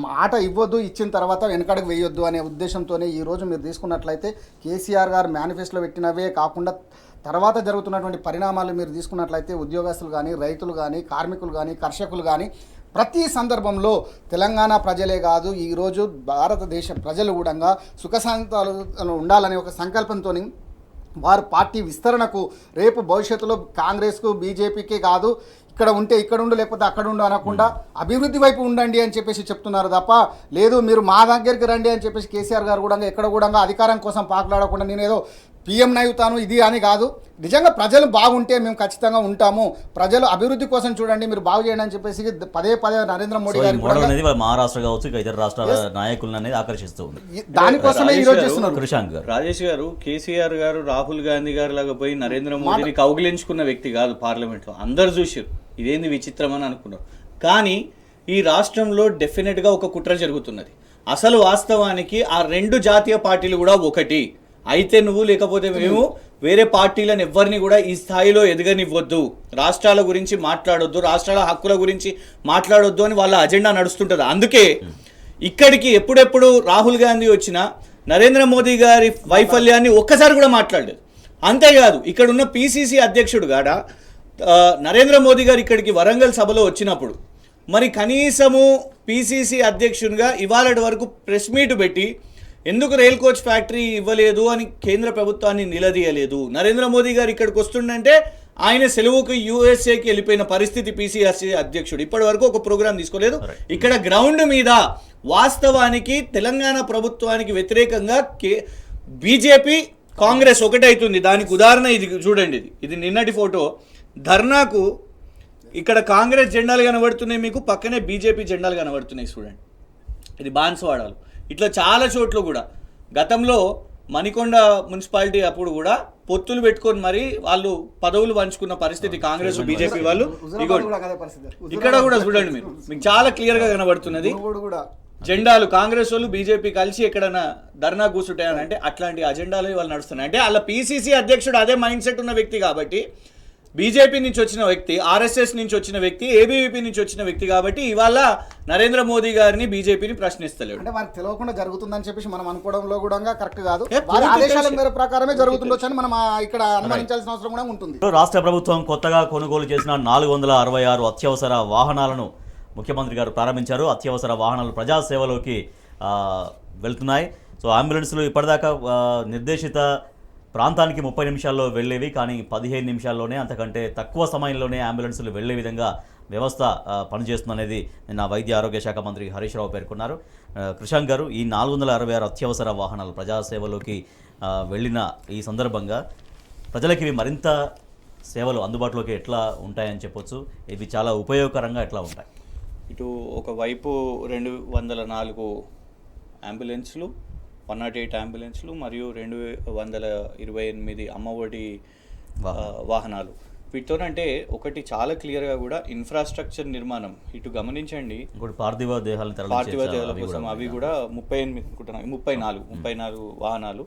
మాట ఇవ్వద్దు, ఇచ్చిన తర్వాత వెనకడుగు వేయొద్దు అనే ఉద్దేశంతోనే ఈరోజు మీరు తీసుకున్నట్లయితే కేసీఆర్ గారు మేనిఫెస్టోలో పెట్టినవే కాకుండా తర్వాత జరుగుతున్నటువంటి పరిణామాలు మీరు తీసుకున్నట్లయితే ఉద్యోగస్తులు కానీ, రైతులు కానీ, కార్మికులు కానీ, కర్షకులు కానీ ప్రతి సందర్భంలో తెలంగాణ ప్రజలే కాదు, ఈరోజు భారతదేశ ప్రజలు కూడా సుఖశాంతాలు ఉండాలనే ఒక సంకల్పంతో వారు పార్టీ విస్తరణకు రేపు భవిష్యత్తులో కాంగ్రెస్కు, బీజేపీకే కాదు, ఇక్కడ ఉంటే ఇక్కడ ఉండు లేకపోతే అక్కడ ఉండు అనకుండా అభివృద్ధి వైపు ఉండండి అని చెప్పేసి చెప్తున్నారు తప్ప, లేదు మీరు మా దగ్గరికి రండి అని చెప్పేసి కేసీఆర్ గారు కూడా ఎక్కడ కూడా అధికారం కోసం పాకులాడకుండా నేనేదో పీఎం నవ్వుతాను ఇది అని కాదు. నిజంగా ప్రజలు బాగుంటే మేము ఖచ్చితంగా ఉంటాము, ప్రజలు అభివృద్ధి కోసం చూడండి, మీరు బాగు చేయండి అని చెప్పేసి పదే నరేంద్ర మోడీ గారు మహారాష్ట్ర కావచ్చు, ఇతర రాష్ట్రాల నాయకులను అనేది ఆకర్షిస్తుంది. దానికోసమే ఈరోజు చేస్తున్నారు. కృషాంక్ గారు, రాజేష్ గారు, కేసీఆర్ గారు రాహుల్ గాంధీ గారు లాగా పోయి నరేంద్ర మోడీని కౌగిలించుకున్న వ్యక్తి కాదు. పార్లమెంట్లో అందరు చూసారు, ఇదేంది విచిత్రం అని అనుకున్నారు. కానీ ఈ రాష్ట్రంలో డెఫినెట్గా ఒక కుట్ర జరుగుతున్నది. అసలు వాస్తవానికి ఆ రెండు జాతీయ పార్టీలు కూడా ఒకటి అయితే నువ్వు లేకపోతే మేము వేరే పార్టీలను ఎవరిని కూడా ఈ స్థాయిలో ఎదగనివ్వద్దు, రాష్ట్రాల గురించి మాట్లాడొద్దు, రాష్ట్రాల హక్కుల గురించి మాట్లాడొద్దు అని వాళ్ళ అజెండా నడుస్తుంటుంది. అందుకే ఇక్కడికి ఎప్పుడెప్పుడు రాహుల్ గాంధీ వచ్చినా నరేంద్ర మోదీ గారి వైఫల్యాన్ని ఒక్కసారి కూడా మాట్లాడలేదు. అంతేకాదు ఇక్కడ ఉన్న పిసిసి అధ్యక్షుడు గాడ నరేంద్ర మోదీ గారు ఇక్కడికి వరంగల్ సభలో వచ్చినప్పుడు మరి కనీసము పిసిసి అధ్యక్షునిగా ఇవాళ వరకు ప్రెస్ మీట్ పెట్టి ఎందుకు రైల్ కోచ్ ఫ్యాక్టరీ ఇవ్వలేదు అని కేంద్ర ప్రభుత్వాన్ని నిలదీయలేదు. నరేంద్ర మోదీ గారు ఇక్కడికి వస్తుండంటే ఆయన సెలవుకు యూఎస్ఏకి వెళ్ళిపోయిన పరిస్థితి పిసిసి అధ్యక్షుడు ఇప్పటి వరకు ఒక ప్రోగ్రాం తీసుకోలేదు. ఇక్కడ గ్రౌండ్ మీద వాస్తవానికి తెలంగాణ ప్రభుత్వానికి వ్యతిరేకంగా బీజేపీ కాంగ్రెస్ ఒకటైతుంది. దానికి ఉదాహరణ ఇది చూడండి, ఇది నిన్నటి ఫోటో. ధర్నాకు ఇక్కడ కాంగ్రెస్ జెండాలు కనబడుతున్నాయి, మీకు పక్కనే బీజేపీ జెండాలు కనబడుతున్నాయి చూడండి. ఇది బాన్స్వాడలు. ఇట్లా చాలా చోట్ల కూడా గతంలో మణికొండ మున్సిపాలిటీ అప్పుడు కూడా పొత్తులు పెట్టుకొని మరి వాళ్ళు పదవులు పంచుకున్న పరిస్థితి కాంగ్రెస్ బీజేపీ వాళ్ళు. ఇక్కడ కూడా చూడండి, మీకు చాలా క్లియర్గా కనబడుతున్నది. జెండాలు కాంగ్రెస్ వాళ్ళు బీజేపీ కలిసి ఎక్కడైనా ధర్నా కూర్చుంటాయని అంటే అట్లాంటి అజెండాలు వాళ్ళు నడుస్తున్నాయి. అంటే అలా పీసీసీ అధ్యక్షుడు అదే మైండ్ సెట్ ఉన్న వ్యక్తి కాబట్టి, బీజేపీ నుంచి వచ్చిన వ్యక్తి, ఆర్ఎస్ఎస్ నుంచి వచ్చిన వ్యక్తి, ఏబీవీపీ నుంచి వచ్చిన వ్యక్తి కాబట్టి ఇవాళ నరేంద్ర మోదీ గారిని బీజేపీని ప్రశ్నిస్తలేడు. అంటే మనకు తెలియకుండా జరుగుతుందని చెప్పేసి మనం అనుకోవడంలో కూడా కరెక్ట్ కాదు. ఆదేశాల మేర ప్రకారమే జరుగుతుండొచ్చు అని మనం ఇక్కడ అనుమానించాల్సిన అవసరం కూడా ఉంటుంది. రాష్ట్ర ప్రభుత్వం కొత్తగా కొనుగోలు చేసిన 466 అత్యవసర వాహనాలను ముఖ్యమంత్రి గారు ప్రారంభించారు. అత్యవసర వాహనాలు ప్రజాసేవలోకి వెళ్తున్నాయి. సో అంబులెన్స్లు ఇప్పటిదాకా నిర్దేశిత ప్రాంతానికి 30 నిమిషాల్లో వెళ్ళేవి, కానీ 15 నిమిషాల్లోనే, అంతకంటే తక్కువ సమయంలోనే అంబులెన్సులు వెళ్లే విధంగా వ్యవస్థ పనిచేస్తుందనేది నిన్న వైద్య ఆరోగ్య శాఖ మంత్రి హరీష్ రావు పేర్కొన్నారు. కృషాంక్ గారు, ఈ 466 అత్యవసర వాహనాలు ప్రజాసేవలోకి వెళ్ళిన ఈ సందర్భంగా ప్రజలకి ఇవి మరింత సేవలు అందుబాటులోకి ఎట్లా ఉంటాయని చెప్పొచ్చు? ఇవి చాలా ఉపయోగకరంగా ఎట్లా ఉంటాయి? ఇటు ఒకవైపు 204 అంబులెన్స్లు, 108 అంబులెన్స్లు మరియు 228 అమ్మఒడి వాహనాలు. వీటితోనంటే ఒకటి చాలా క్లియర్గా కూడా ఇన్ఫ్రాస్ట్రక్చర్ నిర్మాణం ఇటు గమనించండి. పార్థివ దేహాల కోసం అవి కూడా 34 వాహనాలు.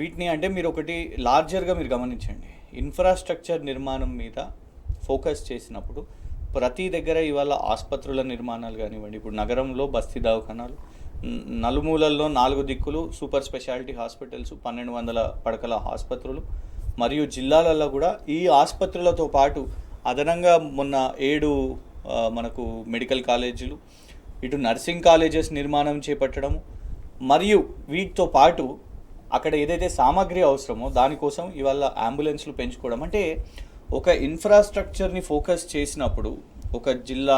వీటిని అంటే మీరు ఒకటి లార్జర్గా మీరు గమనించండి, ఇన్ఫ్రాస్ట్రక్చర్ నిర్మాణం మీద ఫోకస్ చేసినప్పుడు ప్రతి దగ్గర ఇవాళ ఆసుపత్రుల నిర్మాణాలు కానివ్వండి, ఇప్పుడు నగరంలో బస్తీ దవాఖానాలు, నలుమూలల్లో 4 దిక్కులు సూపర్ స్పెషాలిటీ హాస్పిటల్స్, 1200 పడకల ఆసుపత్రులు, మరియు జిల్లాలలో కూడా ఈ ఆసుపత్రులతో పాటు అదనంగా మొన్న 7 మనకు మెడికల్ కాలేజీలు, ఇటు నర్సింగ్ కాలేజెస్ నిర్మాణం చేపట్టడం, మరియు వీటితో పాటు అక్కడ ఏదైతే సామాగ్రి అవసరమో దానికోసం ఇవాళ అంబులెన్స్లు పెంచుకోవడం. అంటే ఒక ఇన్ఫ్రాస్ట్రక్చర్ని ఫోకస్ చేసినప్పుడు, ఒక జిల్లా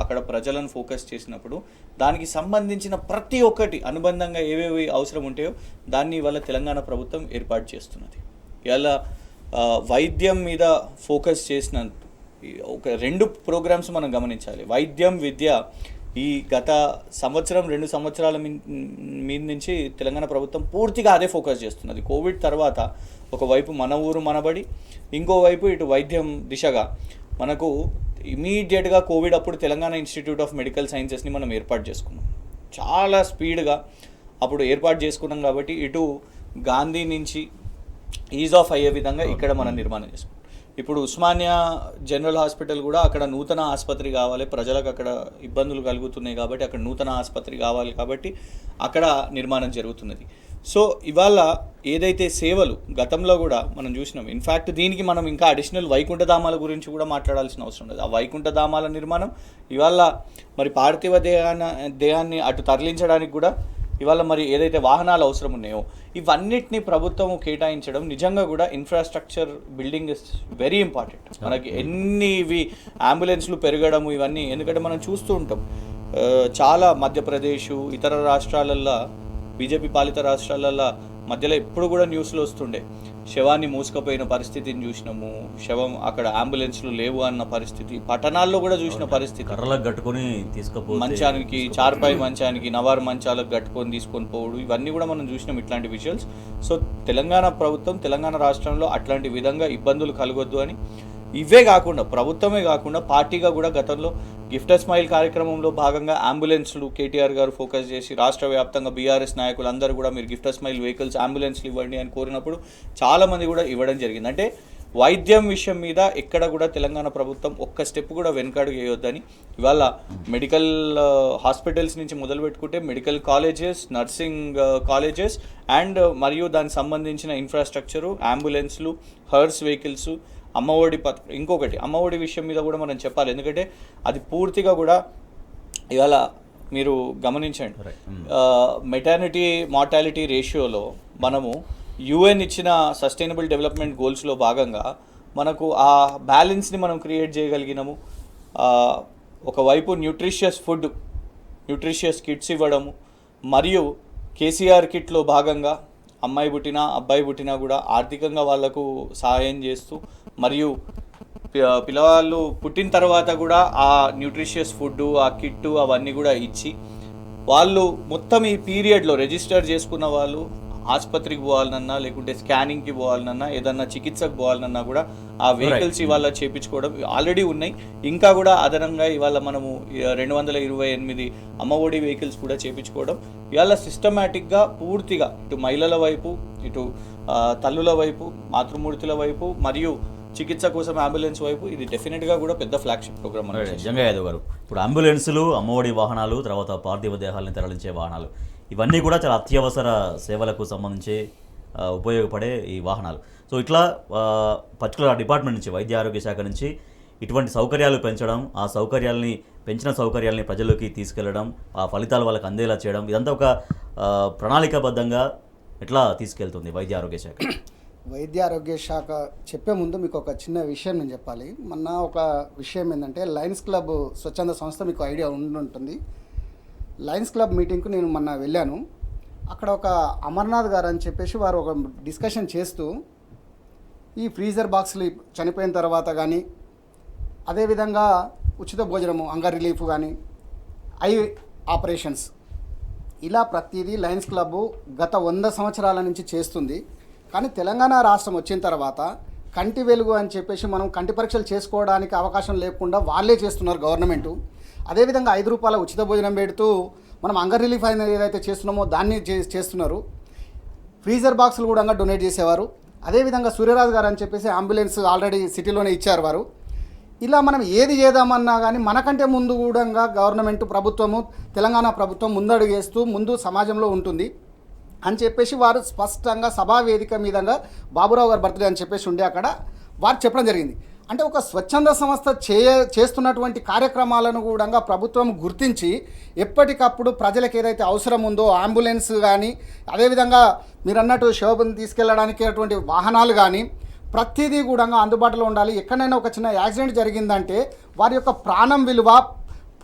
అక్కడ ప్రజలను ఫోకస్ చేసినప్పుడు దానికి సంబంధించిన ప్రతి ఒక్కటి అనుబంధంగా ఏవేవి అవసరం ఉంటాయో దాన్ని ఇవాళ తెలంగాణ ప్రభుత్వం ఏర్పాటు చేస్తున్నది. ఇవాళ వైద్యం మీద ఫోకస్ చేసిన ఒక 2 ప్రోగ్రామ్స్ మనం గమనించాలి. వైద్యం, విద్య. ఈ గత 2 సంవత్సరాల మీద నుంచి తెలంగాణ ప్రభుత్వం పూర్తిగా అదే ఫోకస్ చేస్తున్నది. కోవిడ్ తర్వాత ఒకవైపు మన ఊరు మనబడి, ఇంకోవైపు ఇటు వైద్యం దిశగా మనకు ఇమీడియట్గా కోవిడ్ అప్పుడు తెలంగాణ ఇన్స్టిట్యూట్ ఆఫ్ మెడికల్ సైన్సెస్ని మనం ఏర్పాటు చేసుకున్నాం. చాలా స్పీడ్గా అప్పుడు ఏర్పాటు చేసుకున్నాం కాబట్టి ఇటు గాంధీ నుంచి ఈజ్ ఆఫ్ అయ్యే విధంగా ఇక్కడ మనం నిర్మాణం చేసుకున్నాం. ఇప్పుడు ఉస్మానియా జనరల్ హాస్పిటల్ కూడా అక్కడ నూతన ఆసుపత్రి కావాలి, ప్రజలకు అక్కడ ఇబ్బందులు కలుగుతున్నాయి కాబట్టి అక్కడ నూతన ఆసుపత్రి కావాలి కాబట్టి అక్కడ నిర్మాణం జరుగుతున్నది. సో ఇవాళ ఏదైతే సేవలు గతంలో కూడా మనం చూసినాం, ఇన్ఫ్యాక్ట్ దీనికి మనం ఇంకా అడిషనల్ వైకుంఠధామాల గురించి కూడా మాట్లాడాల్సిన అవసరం లేదు. ఆ వైకుంఠధామాల నిర్మాణం ఇవాళ మరి పార్థివ దేహాన్ని అటు తరలించడానికి కూడా ఇవాళ మరి ఏదైతే వాహనాలు అవసరం ఉన్నాయో ఇవన్నిటిని ప్రభుత్వం కేటాయించడం నిజంగా కూడా infrastructure building is very important. మనకి ఎన్ని ఇవి అంబులెన్స్లు పెరగడము ఇవన్నీ, ఎందుకంటే మనం చూస్తూ ఉంటాం చాలా మధ్యప్రదేశ్ ఇతర రాష్ట్రాలల్లో, బీజేపీ పాలిత రాష్ట్రాలల్లో మధ్యలో ఎప్పుడు కూడా న్యూస్లో వస్తుండే శవాన్ని మోసుకుపోయిన పరిస్థితిని చూసినాము. శవం అక్కడ అంబులెన్స్లు లేవు అన్న పరిస్థితి పట్టణాల్లో కూడా చూసిన పరిస్థితి. కర్రలకు కట్టుకొని తీసుకుపో, మంచానికి, చార్పాయి మంచానికి, నవారు మంచాలకు కట్టుకొని తీసుకొని పోవడం, ఇవన్నీ కూడా మనం చూసినాం ఇట్లాంటి విజువల్స్. సో తెలంగాణ ప్రభుత్వం, తెలంగాణ రాష్ట్రంలో అట్లాంటి విధంగా ఇబ్బందులు కలగొద్దు అని, ఇవే కాకుండా ప్రభుత్వమే కాకుండా పార్టీగా కూడా గతంలో గిఫ్ట్ స్మైల్ కార్యక్రమంలో భాగంగా అంబులెన్స్లు కేటీఆర్ గారు ఫోకస్ చేసి రాష్ట్ర వ్యాప్తంగా బీఆర్ఎస్ నాయకులు అందరూ కూడా మీరు గిఫ్ట్ స్మైల్ వెహికల్స్, అంబులెన్స్లు ఇవ్వండి అని కోరినప్పుడు చాలామంది కూడా ఇవ్వడం జరిగింది. అంటే వైద్యం విషయం మీద ఎక్కడ కూడా తెలంగాణ ప్రభుత్వం ఒక్క స్టెప్ కూడా వెనకడుగు వేయొద్దని ఇవాళ మెడికల్ హాస్పిటల్స్ నుంచి మొదలు పెట్టుకుంటే medical colleges, nursing colleges and మరియు దానికి సంబంధించిన ఇన్ఫ్రాస్ట్రక్చరు, అంబులెన్స్లు, హర్స్ వెహికల్స్, అమ్మఒడి పథకం. ఇంకొకటి అమ్మఒడి విషయం మీద కూడా మనం చెప్పాలి, ఎందుకంటే అది పూర్తిగా కూడా ఇవాళ మీరు గమనించండి మెటర్నిటీ మార్టాలిటీ రేషియోలో మనము UN ఇచ్చిన సస్టైనబుల్ డెవలప్మెంట్ గోల్స్లో భాగంగా మనకు ఆ బ్యాలెన్స్ని మనం క్రియేట్ చేయగలిగినాము. ఒకవైపు న్యూట్రిషియస్ ఫుడ్, న్యూట్రిషియస్ కిట్స్ ఇవ్వడము, మరియు కేసీఆర్ కిట్లో భాగంగా అమ్మాయి పుట్టినా అబ్బాయి పుట్టినా కూడా ఆర్థికంగా వాళ్ళకు సహాయం చేస్తూ మరియు పిల్లవాళ్ళు పుట్టిన తర్వాత కూడా ఆ న్యూట్రిషియస్ ఫుడ్, ఆ కిట్టు అవన్నీ కూడా ఇచ్చి వాళ్ళు మొత్తం ఈ పీరియడ్లో రిజిస్టర్ చేసుకున్న వాళ్ళు ఆసుపత్రికి పోవాలన్నా లేకుంటే స్కానింగ్కి పోవాలన్నా ఏదన్నా చికిత్సకు పోవాలన్నా కూడా ఆ వెహికల్స్ ఇవాళ చేయించుకోవడం ఆల్రెడీ ఉన్నాయి. ఇంకా కూడా అదనంగా ఇవాళ మనము 228 అమ్మఒడి వెహికల్స్ కూడా చేయించుకోవడం ఇవాళ సిస్టమేటిక్గా పూర్తిగా ఇటు మహిళల వైపు, ఇటు తల్లుల వైపు, మాతృమూర్తుల వైపు మరియు చికిత్స కోసం అంబులెన్స్ వైపు ఇది డెఫినెట్గా కూడా పెద్ద ఫ్లాగ్షిప్ ప్రోగ్రామ్. జంగా యాదవ్ గారు, ఇప్పుడు అంబులెన్సులు, అమ్మఒడి వాహనాలు, తర్వాత పార్థివ దేహాలను తరలించే వాహనాలు, ఇవన్నీ కూడా చాలా అత్యవసర సేవలకు సంబంధించి ఉపయోగపడే ఈ వాహనాలు. సో ఇట్లా పర్టికులర్ డిపార్ట్మెంట్ నుంచి, వైద్య ఆరోగ్య శాఖ నుంచి ఇటువంటి సౌకర్యాలు పెంచడం, ఆ సౌకర్యాలని పెంచిన సౌకర్యాలని ప్రజల్లోకి తీసుకెళ్లడం, ఆ ఫలితాలు వాళ్ళకి అందేలా చేయడం, ఇదంతా ఒక ప్రణాళికాబద్ధంగా ఎట్లా తీసుకెళ్తుంది వైద్య ఆరోగ్య శాఖ? వైద్య ఆరోగ్య శాఖ చెప్పే ముందు మీకు ఒక చిన్న విషయం నేను చెప్పాలి. మొన్న ఒక విషయం ఏంటంటే లయన్స్ క్లబ్ స్వచ్ఛంద సంస్థ, మీకు ఐడియా ఉంటుంది. లయన్స్ క్లబ్ మీటింగ్కు నేను మొన్న వెళ్ళాను. అక్కడ ఒక అమర్నాథ్ గారు అని చెప్పేసి వారు ఒక డిస్కషన్ చేస్తూ ఈ ఫ్రీజర్ బాక్సులు చనిపోయిన తర్వాత కానీ, అదేవిధంగా ఉచిత భోజనము, అంగర్ రిలీఫ్ కానీ, ఐ ఆపరేషన్స్, ఇలా ప్రతిదీ లయన్స్ క్లబ్ గత 100 సంవత్సరాల నుంచి చేస్తుంది. కానీ తెలంగాణ రాష్ట్రం వచ్చిన తర్వాత కంటి వెలుగు అని చెప్పేసి మనం కంటి పరీక్షలు చేసుకోవడానికి అవకాశం లేకుండా వాళ్ళే చేస్తున్నారు గవర్నమెంటు. అదేవిధంగా 5 రూపాయల ఉచిత భోజనం పెడుతూ మనం అంగర్ రిలీఫ్ అనేది ఏదైతే చేస్తున్నామో దాన్ని చేస్తున్నారు. ఫ్రీజర్ బాక్సులు కూడా డొనేట్ చేసేవారు. అదేవిధంగా సూర్యరాజు గారు అని చెప్పేసి అంబులెన్స్ ఆల్రెడీ సిటీలోనే ఇచ్చారు వారు. ఇలా మనం ఏది చేద్దామన్నా కానీ మనకంటే ముందు కూడా గవర్నమెంట్ ప్రభుత్వము, తెలంగాణ ప్రభుత్వం ముందడుగు వేస్తూ ముందు సమాజంలో ఉంటుంది అని చెప్పేసి వారు స్పష్టంగా సభా వేదిక మీదంగా బాబురావు గారి బర్త్డే అని చెప్పేసి ఉండే అక్కడ వారు చెప్పడం జరిగింది. అంటే ఒక స్వచ్ఛంద సంస్థ చేస్తున్నటువంటి కార్యక్రమాలను కూడా ప్రభుత్వం గుర్తించి ఎప్పటికప్పుడు ప్రజలకు ఏదైతే అవసరం ఉందో అంబులెన్స్ కానీ, అదేవిధంగా మీరు అన్నట్టు శోభను తీసుకెళ్ళడానికి అటువంటి వాహనాలు కానీ ప్రతిదీ కూడా అందుబాటులో ఉండాలి. ఎక్కడైనా ఒక చిన్న యాక్సిడెంట్ జరిగిందంటే వారి యొక్క ప్రాణం విలువ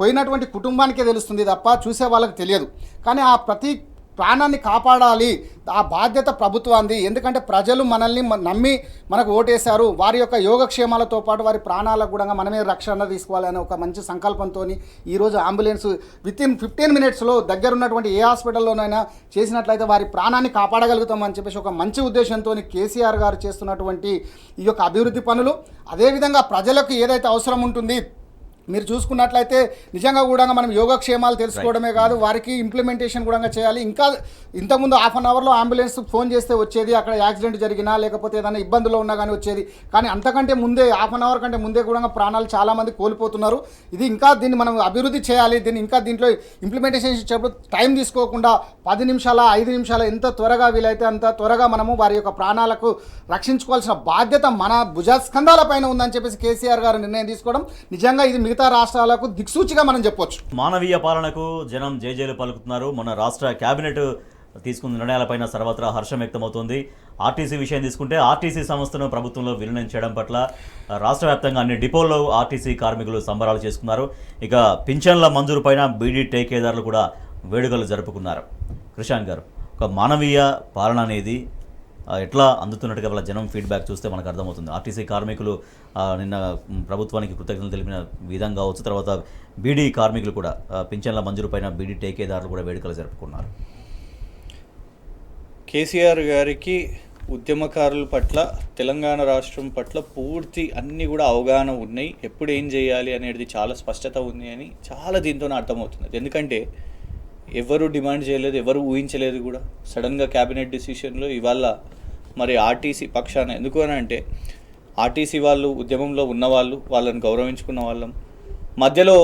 పోయినటువంటి కుటుంబానికే తెలుస్తుంది తప్ప చూసే వాళ్ళకి తెలియదు. కానీ ఆ ప్రతి ప్రాణాన్ని కాపాడాలి, ఆ బాధ్యత ప్రభుత్వాన్ని. ఎందుకంటే ప్రజలు మనల్ని నమ్మి మనకు ఓటేశారు. వారి యొక్క యోగక్షేమాలతో పాటు వారి ప్రాణాలకు కూడా మనమే రక్షణ తీసుకోవాలనే ఒక మంచి సంకల్పంతో ఈరోజు అంబులెన్స్ వితిన్ 15 మినిట్స్లో దగ్గర ఉన్నటువంటి ఏ హాస్పిటల్లోనైనా చేసినట్లయితే వారి ప్రాణాన్ని కాపాడగలుగుతామని చెప్పేసి ఒక మంచి ఉద్దేశంతో కేసీఆర్ గారు చేస్తున్నటువంటి ఈ యొక్క అభివృద్ధి పనులు, అదేవిధంగా ప్రజలకు ఏదైతే అవసరం ఉంటుంది మీరు చూసుకున్నట్లయితే నిజంగా కూడా మనం యోగక్షేమాలు తెలుసుకోవడమే కాదు, వారికి ఇంప్లిమెంటేషన్ కూడా చేయాలి. ఇంకా ఇంతకుముందు హాఫ్ అన్ అవర్లో అంబులెన్స్ ఫోన్ చేస్తే వచ్చేది, అక్కడ యాక్సిడెంట్ జరిగినా లేకపోతే ఏదైనా ఇబ్బందులు ఉన్నా కానీ వచ్చేది. కానీ అంతకంటే ముందే, హాఫ్ అన్ అవర్ కంటే ముందే కూడా ప్రాణాలు చాలామంది కోల్పోతున్నారు. ఇది ఇంకా దీన్ని మనం అభివృద్ధి చేయాలి. దీన్ని ఇంకా దీంట్లో ఇంప్లిమెంటేషన్ ఇచ్చేప్పుడు టైం తీసుకోకుండా 10 నిమిషాల 5 నిమిషాల ఎంత త్వరగా వీలైతే అంత త్వరగా మనము వారి యొక్క ప్రాణాలకు రక్షించుకోవాల్సిన బాధ్యత మన భుజస్కంధాల పైన ఉందని చెప్పేసి కేసీఆర్ గారు నిర్ణయం తీసుకోవడం నిజంగా ఇది మిగతా రాష్ట్రాలకు దిక్సూచిగా మనం చెప్పొచ్చు. మానవీయ పాలనకు జనం జేజేలు పలుకుతున్నారు. మన రాష్ట్ర కేబినెట్ తీసుకున్న నిర్ణయాలపైన సర్వత్రా హర్షం వ్యక్తమవుతోంది. ఆర్టీసీ విషయం తీసుకుంటే ఆర్టీసీ సంస్థను ప్రభుత్వంలో విలీనం చేయడం పట్ల రాష్ట్ర వ్యాప్తంగా అన్ని డిపోల్లో ఆర్టీసీ కార్మికులు సంబరాలు చేసుకున్నారు. ఇక పింఛన్ల మంజూరు పైన బీడీ టేకేదారులు కూడా వేడుకలు జరుపుకున్నారు. కృషాంక్ గారు, ఒక మానవీయ పాలన అనేది ఎట్లా అందుతున్నట్టుగా వాళ్ళ జనం ఫీడ్బ్యాక్ చూస్తే మనకు అర్థమవుతుంది. ఆర్టీసీ కార్మికులు నిన్న ప్రభుత్వానికి కృతజ్ఞతలు తెలిపిన విధంగా కావచ్చు, తర్వాత బీడీ కార్మికులు కూడా పింఛన్ల మంజూరు పైన బీడీ టేకేదారులు కూడా వేడుకలు జరుపుకున్నారు. కేసీఆర్ గారికి ఉద్యమకారుల పట్ల, తెలంగాణ రాష్ట్రం పట్ల పూర్తి అన్నీ కూడా అవగాహన ఉన్నాయి. ఎప్పుడు ఏం చేయాలి అనేది చాలా స్పష్టత ఉంది అని చాలా దీంతోనే అర్థమవుతుంది. ఎందుకంటే ఎవరు డిమాండ్ చేయలేదు, ఎవరు ఊహించలేదు కూడా. సడన్గా క్యాబినెట్ డిసిషన్లో ఇవాళ మరి ఆర్టీసీ పక్షాన, ఎందుకు అని అంటే ఆర్టీసీ వాళ్ళు ఉద్యమంలో ఉన్నవాళ్ళు, వాళ్ళని గౌరవించుకున్న వాళ్ళం. మధ్యలో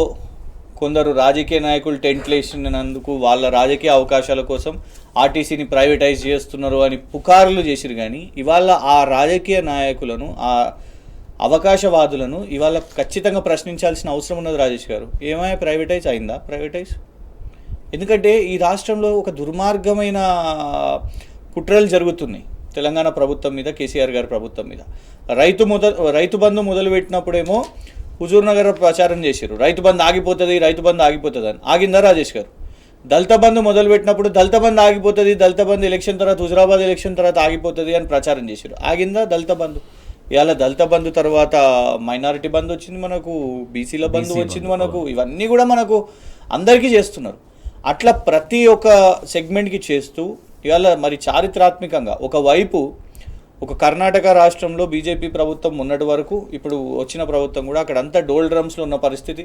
కొందరు రాజకీయ నాయకులు టెంట్లు వేసినందుకు వాళ్ళ రాజకీయ అవకాశాల కోసం ఆర్టీసీని ప్రైవేటైజ్ చేస్తున్నారు అని పుకారులు చేసిరు. కానీ ఇవాళ ఆ రాజకీయ నాయకులను, ఆ అవకాశవాదులను ఇవాళ ఖచ్చితంగా ప్రశ్నించాల్సిన అవసరం ఉన్నది. రాజేష్ గారు, ఏమైనా ప్రైవేటైజ్ అయిందా? ప్రైవేటైజ్ ఎందుకంటే ఈ రాష్ట్రంలో ఒక దుర్మార్గమైన కుట్రలు జరుగుతున్నాయి తెలంగాణ ప్రభుత్వం మీద, కేసీఆర్ గారి ప్రభుత్వం మీద. రైతు బంధు మొదలుపెట్టినప్పుడేమో హుజూర్ నగర్ ప్రచారం చేశారు, రైతు బంధు ఆగిపోతుంది, రైతు బంధు ఆగిపోతుంది అని. ఆగిందా రాజేష్ గారు? దళిత బంధు మొదలుపెట్టినప్పుడు దళిత బంధు ఆగిపోతుంది, దళిత బంధు ఎలక్షన్ తర్వాత హుజరాబాద్ ఎలక్షన్ తర్వాత ఆగిపోతుంది అని ప్రచారం చేశారు. ఆగిందా దళిత బంధు? ఇవాళ దళిత బంధు తర్వాత మైనారిటీ బంధు వచ్చింది మనకు, బీసీల బంధు వచ్చింది మనకు, ఇవన్నీ కూడా మనకు అందరికీ చేస్తున్నారు. అట్లా ప్రతి ఒక్క సెగ్మెంట్కి చేస్తూ ఇవాళ మరి చారిత్రాత్మకంగా ఒకవైపు ఒక కర్ణాటక రాష్ట్రంలో బీజేపీ ప్రభుత్వం ఉన్నటి వరకు, ఇప్పుడు వచ్చిన ప్రభుత్వం కూడా అక్కడంతా డోల్ డ్రమ్స్లో ఉన్న పరిస్థితి,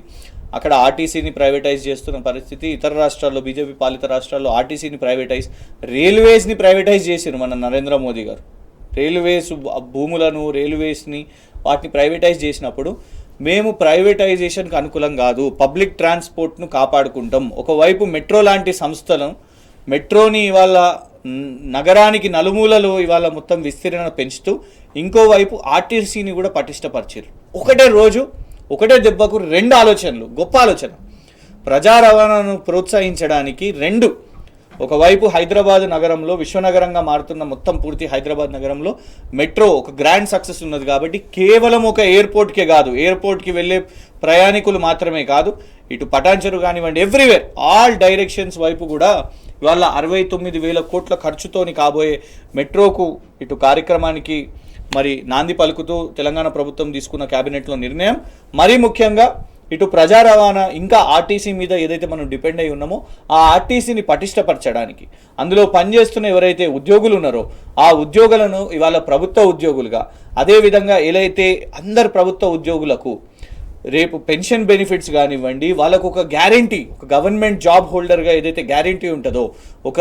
అక్కడ ఆర్టీసీని ప్రైవేటైజ్ చేస్తున్న పరిస్థితి. ఇతర రాష్ట్రాల్లో బీజేపీ పాలిత రాష్ట్రాల్లో ఆర్టీసీని ప్రైవేటైజ్, రైల్వేస్ని ప్రైవేటైజ్ చేశారు మన నరేంద్ర మోదీ గారు. రైల్వేస్ భూములను, రైల్వేస్ని వాటిని ప్రైవేటైజ్ చేసినప్పుడు మేము ప్రైవేటైజేషన్కి అనుకూలం కాదు, పబ్లిక్ ట్రాన్స్పోర్ట్ను కాపాడుకుంటాం. ఒకవైపు మెట్రో లాంటి సంస్థలను, మెట్రోని ఇవాళ నగరానికి నలుమూలలో ఇవాళ మొత్తం విస్తీర్ణ పెంచుతూ, ఇంకోవైపు ఆర్టీసీని కూడా పటిష్టపరిచారు. ఒకటే రోజు ఒకటే దెబ్బకు రెండు ఆలోచనలు, గొప్ప ఆలోచన. ప్రజా రవాణాను ప్రోత్సహించడానికి రెండు, ఒకవైపు హైదరాబాద్ నగరంలో విశ్వనగరంగా మారుతున్న మొత్తం పూర్తి హైదరాబాద్ నగరంలో మెట్రో ఒక గ్రాండ్ సక్సెస్ ఉన్నది కాబట్టి కేవలం ఒక ఎయిర్పోర్ట్కే కాదు, ఎయిర్పోర్ట్కి వెళ్ళే ప్రయాణికులు మాత్రమే కాదు, ఇటు పటాన్చెరు కానివ్వండి, ఎవ్రీవేర్ ఆల్ డైరెక్షన్స్ వైపు కూడా ఇవాళ 69,000 కోట్ల ఖర్చుతోని కాబోయే మెట్రోకు ఇటు కార్యక్రమానికి మరి నాంది పలుకుతూ తెలంగాణ ప్రభుత్వం తీసుకున్న క్యాబినెట్లో నిర్ణయం. మరీ ముఖ్యంగా ఇటు ప్రజా రవాణా ఇంకా ఆర్టీసీ మీద ఏదైతే మనం డిపెండ్ అయి ఉన్నామో ఆ ఆర్టీసీని పటిష్టపరచడానికి, అందులో పనిచేస్తున్న ఎవరైతే ఉద్యోగులు ఉన్నారో ఆ ఉద్యోగులను ఇవాళ ప్రభుత్వ ఉద్యోగులుగా, అదేవిధంగా ఏదైతే అందరు ప్రభుత్వ ఉద్యోగులకు రేపు పెన్షన్ బెనిఫిట్స్ కానివ్వండి, వాళ్ళకు ఒక గ్యారంటీ, ఒక గవర్నమెంట్ జాబ్ హోల్డర్గా ఏదైతే గ్యారంటీ ఉంటుందో, ఒక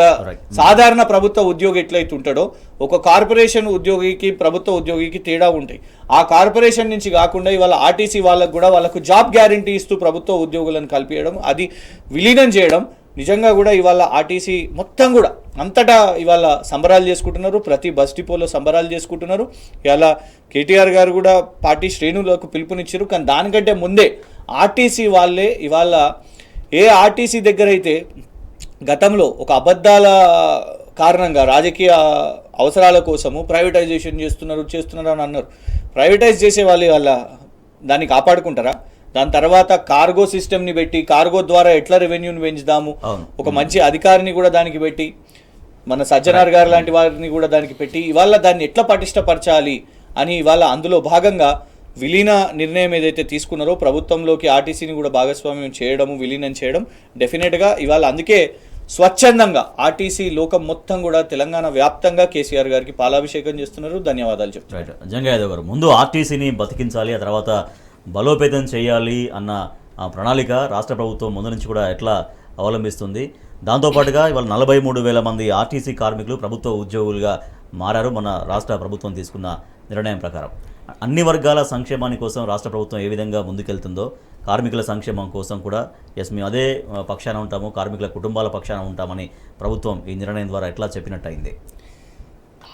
సాధారణ ప్రభుత్వ ఉద్యోగి ఎట్లయితే ఉంటాడో ఒక కార్పొరేషన్ ఉద్యోగికి ప్రభుత్వ ఉద్యోగికి తేడా ఉంటాయి. ఆ కార్పొరేషన్ నుంచి కాకుండా ఇవాళ ఆర్టీసీ వాళ్ళకు కూడా వాళ్ళకు జాబ్ గ్యారంటీ ఇస్తూ ప్రభుత్వ ఉద్యోగులను కల్పించడం, అది విలీనం చేయడం, నిజంగా కూడా ఇవాళ ఆర్టీసీ మొత్తం కూడా అంతటా ఇవాళ సంబరాలు చేసుకుంటున్నారు, ప్రతి బస్ డిపోలో సంబరాలు చేసుకుంటున్నారు. ఇవాళ కేటీఆర్ గారు కూడా పార్టీ శ్రేణులకు పిలుపునిచ్చారు. కానీ దానికంటే ముందే ఆర్టీసీ వాళ్ళే ఇవాళ ఏ ఆర్టీసీ దగ్గర అయితే గతంలో ఒక అబద్ధాల కారణంగా రాజకీయ అవసరాల కోసము ప్రైవేటైజేషన్ చేస్తున్నారు అని అన్నారు. ప్రైవేటైజ్ చేసే వాళ్ళు ఇవాళ దాన్ని కాపాడుకుంటారా? దాని తర్వాత కార్గో సిస్టమ్ని పెట్టి కార్గో ద్వారా ఎట్లా రెవెన్యూని పెంచుదాము, ఒక మంచి అధికారిని కూడా దానికి పెట్టి, మన సజ్జనార్ గారు లాంటి వారిని కూడా దానికి పెట్టి ఇవాళ దాన్ని ఎట్లా పటిష్టపరచాలి అని ఇవాళ అందులో భాగంగా విలీన నిర్ణయం ఏదైతే తీసుకున్నారో ప్రభుత్వంలోకి ఆర్టీసీని కూడా భాగస్వామ్యం చేయడము, విలీనం చేయడం డెఫినెట్గా ఇవాళ అందుకే స్వచ్ఛందంగా ఆర్టీసీ లోకం మొత్తం కూడా తెలంగాణ వ్యాప్తంగా కేసీఆర్ గారికి పాలాభిషేకం చేస్తున్నారు. ధన్యవాదాలు చెప్తున్నారు. రైట్, జంగయ్య గారు, ముందు ఆర్టీసీని బతికించాలి, ఆ తర్వాత బలోపేతం చేయాలి అన్న ప్రణాళిక రాష్ట్ర ప్రభుత్వం ముందు నుంచి కూడా ఎట్లా అవలంబిస్తుంది? దాంతోపాటుగా ఇవాళ 43,000 మంది ఆర్టీసీ కార్మికులు ప్రభుత్వ ఉద్యోగులుగా మారారు మన రాష్ట్ర ప్రభుత్వం తీసుకున్న నిర్ణయం ప్రకారం. అన్ని వర్గాల సంక్షేమాని కోసం రాష్ట్ర ప్రభుత్వం ఏ విధంగా ముందుకెళ్తుందో, కార్మికుల సంక్షేమం కోసం కూడా మేము అదే పక్షాన ఉంటాము, కార్మికుల కుటుంబాల పక్షాన ఉంటామని ప్రభుత్వం ఈ నిర్ణయం ద్వారా ఎట్లా చెప్పినట్టయింది?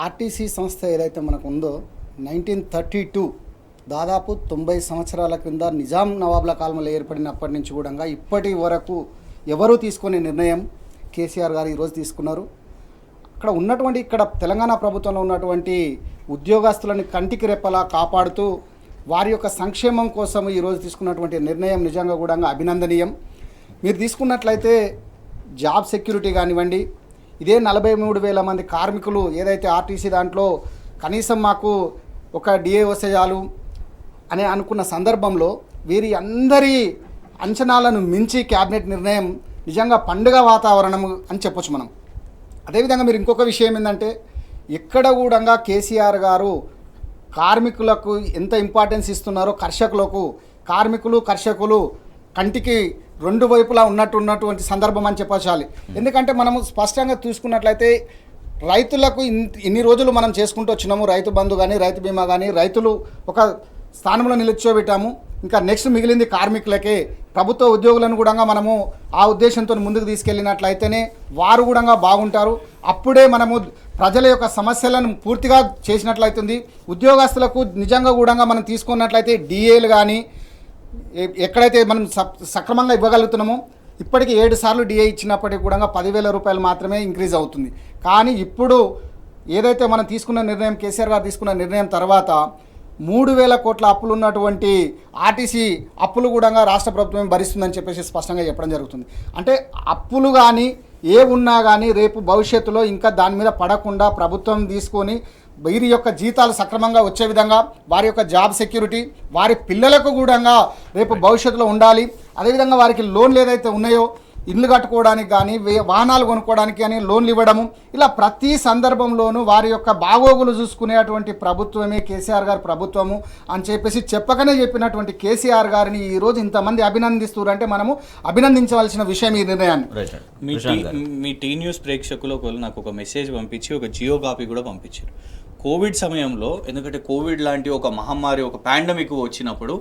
ఆర్టీసీ సంస్థ ఏదైతే మనకు ఉందో 1932 దాదాపు 90 సంవత్సరాల క్రింద నిజాం నవాబ్ల కాలంలో ఏర్పడినప్పటి నుంచి కూడా ఇప్పటి వరకు ఎవరూ తీసుకునే నిర్ణయం కేసీఆర్ గారు ఈరోజు తీసుకున్నారు. అక్కడ ఉన్నటువంటి ఇక్కడ తెలంగాణ ప్రభుత్వంలో ఉన్నటువంటి ఉద్యోగస్తులను కంటికి రెప్పలా కాపాడుతూ వారి యొక్క సంక్షేమం కోసం ఈరోజు తీసుకున్నటువంటి నిర్ణయం నిజంగా కూడా అభినందనీయం. మీరు తీసుకున్నట్లయితే జాబ్ సెక్యూరిటీ కానివ్వండి, ఇదే 43,000 మంది కార్మికులు ఏదైతే ఆర్టీసీ దాంట్లో కనీసం మాకు ఒక డిఏ వసేయాలు అని అనుకున్న సందర్భంలో వీరి అందరి అంచనాలను మించి క్యాబినెట్ నిర్ణయం నిజంగా పండుగ వాతావరణం అని చెప్పొచ్చు మనం. అదేవిధంగా మీరు ఇంకొక విషయం ఏంటంటే, ఎక్కడ కూడా కేసీఆర్ గారు కార్మికులకు ఎంత ఇంపార్టెన్స్ ఇస్తున్నారో కార్మికులు కర్షకులు కంటికి రెండు వైపులా ఉన్నటువంటి సందర్భం అని చెప్పాలి. ఎందుకంటే మనము స్పష్టంగా చూసుకున్నట్లయితే రైతులకు ఇన్ని రోజులు మనం చేసుకుంటూ వచ్చినాము, రైతు బంధు కానీ రైతు బీమా కానీ రైతులు ఒక స్థానంలో నిలిచోబెట్టాము. ఇంకా నెక్స్ట్ మిగిలింది కార్మికులకే. ప్రభుత్వ ఉద్యోగులను కూడా మనము ఆ ఉద్దేశంతో ముందుకు తీసుకెళ్ళినట్లయితేనే వారు కూడా బాగుంటారు. అప్పుడే మనము ప్రజల యొక్క సమస్యలను పూర్తిగా చేసినట్లయితుంది. ఉద్యోగస్తులకు నిజంగా కూడా మనం తీసుకున్నట్లయితే డిఏలు కానీ ఎక్కడైతే మనం సక్రమంగా ఇవ్వగలుగుతున్నామో, ఇప్పటికీ 7 సార్లు డిఏ ఇచ్చినప్పటికీ కూడా 10,000 రూపాయలు మాత్రమే ఇంక్రీజ్ అవుతుంది. కానీ ఇప్పుడు ఏదైతే మనం తీసుకున్న నిర్ణయం, కేసీఆర్ గారు తీసుకున్న నిర్ణయం తర్వాత 3,000 కోట్ల అప్పులు ఉన్నటువంటి ఆర్టీసీ అప్పులు కూడా రాష్ట్ర ప్రభుత్వం భరిస్తుందని చెప్పేసి స్పష్టంగా చెప్పడం జరుగుతుంది. అంటే అప్పులు కానీ ఏ ఉన్నా కానీ రేపు భవిష్యత్తులో ఇంకా దాని మీద పడకుండా ప్రభుత్వం తీసుకొని వీరి యొక్క జీతాలు సక్రమంగా వచ్చే విధంగా వారి యొక్క జాబ్ సెక్యూరిటీ వారి పిల్లలకు కూడా రేపు భవిష్యత్తులో ఉండాలి. అదేవిధంగా వారికి లోన్లు ఏదైతే ఉన్నాయో ఇల్లు కట్టుకోవడానికి కానీ వాహనాలు కొనుక్కోవడానికి కానీ లోన్లు ఇవ్వడము, ఇలా ప్రతి సందర్భంలోనూ వారి యొక్క బాగోగులు చూసుకునేటువంటి ప్రభుత్వమే కేసీఆర్ గారి ప్రభుత్వము అని చెప్పేసి చెప్పకనే చెప్పినటువంటి కేసీఆర్ గారిని ఈరోజు ఇంతమంది అభినందిస్తున్నారు అంటే మనము అభినందించవలసిన విషయం ఈ నిర్ణయాన్ని. మీ టీ న్యూస్ ప్రేక్షకులు ఒకళ్ళు నాకు ఒక మెసేజ్ పంపించి ఒక జియో కాపీ కూడా పంపించారు. కోవిడ్ సమయంలో, ఎందుకంటే కోవిడ్ లాంటి ఒక మహమ్మారి ఒక పాండమిక్ వచ్చినప్పుడు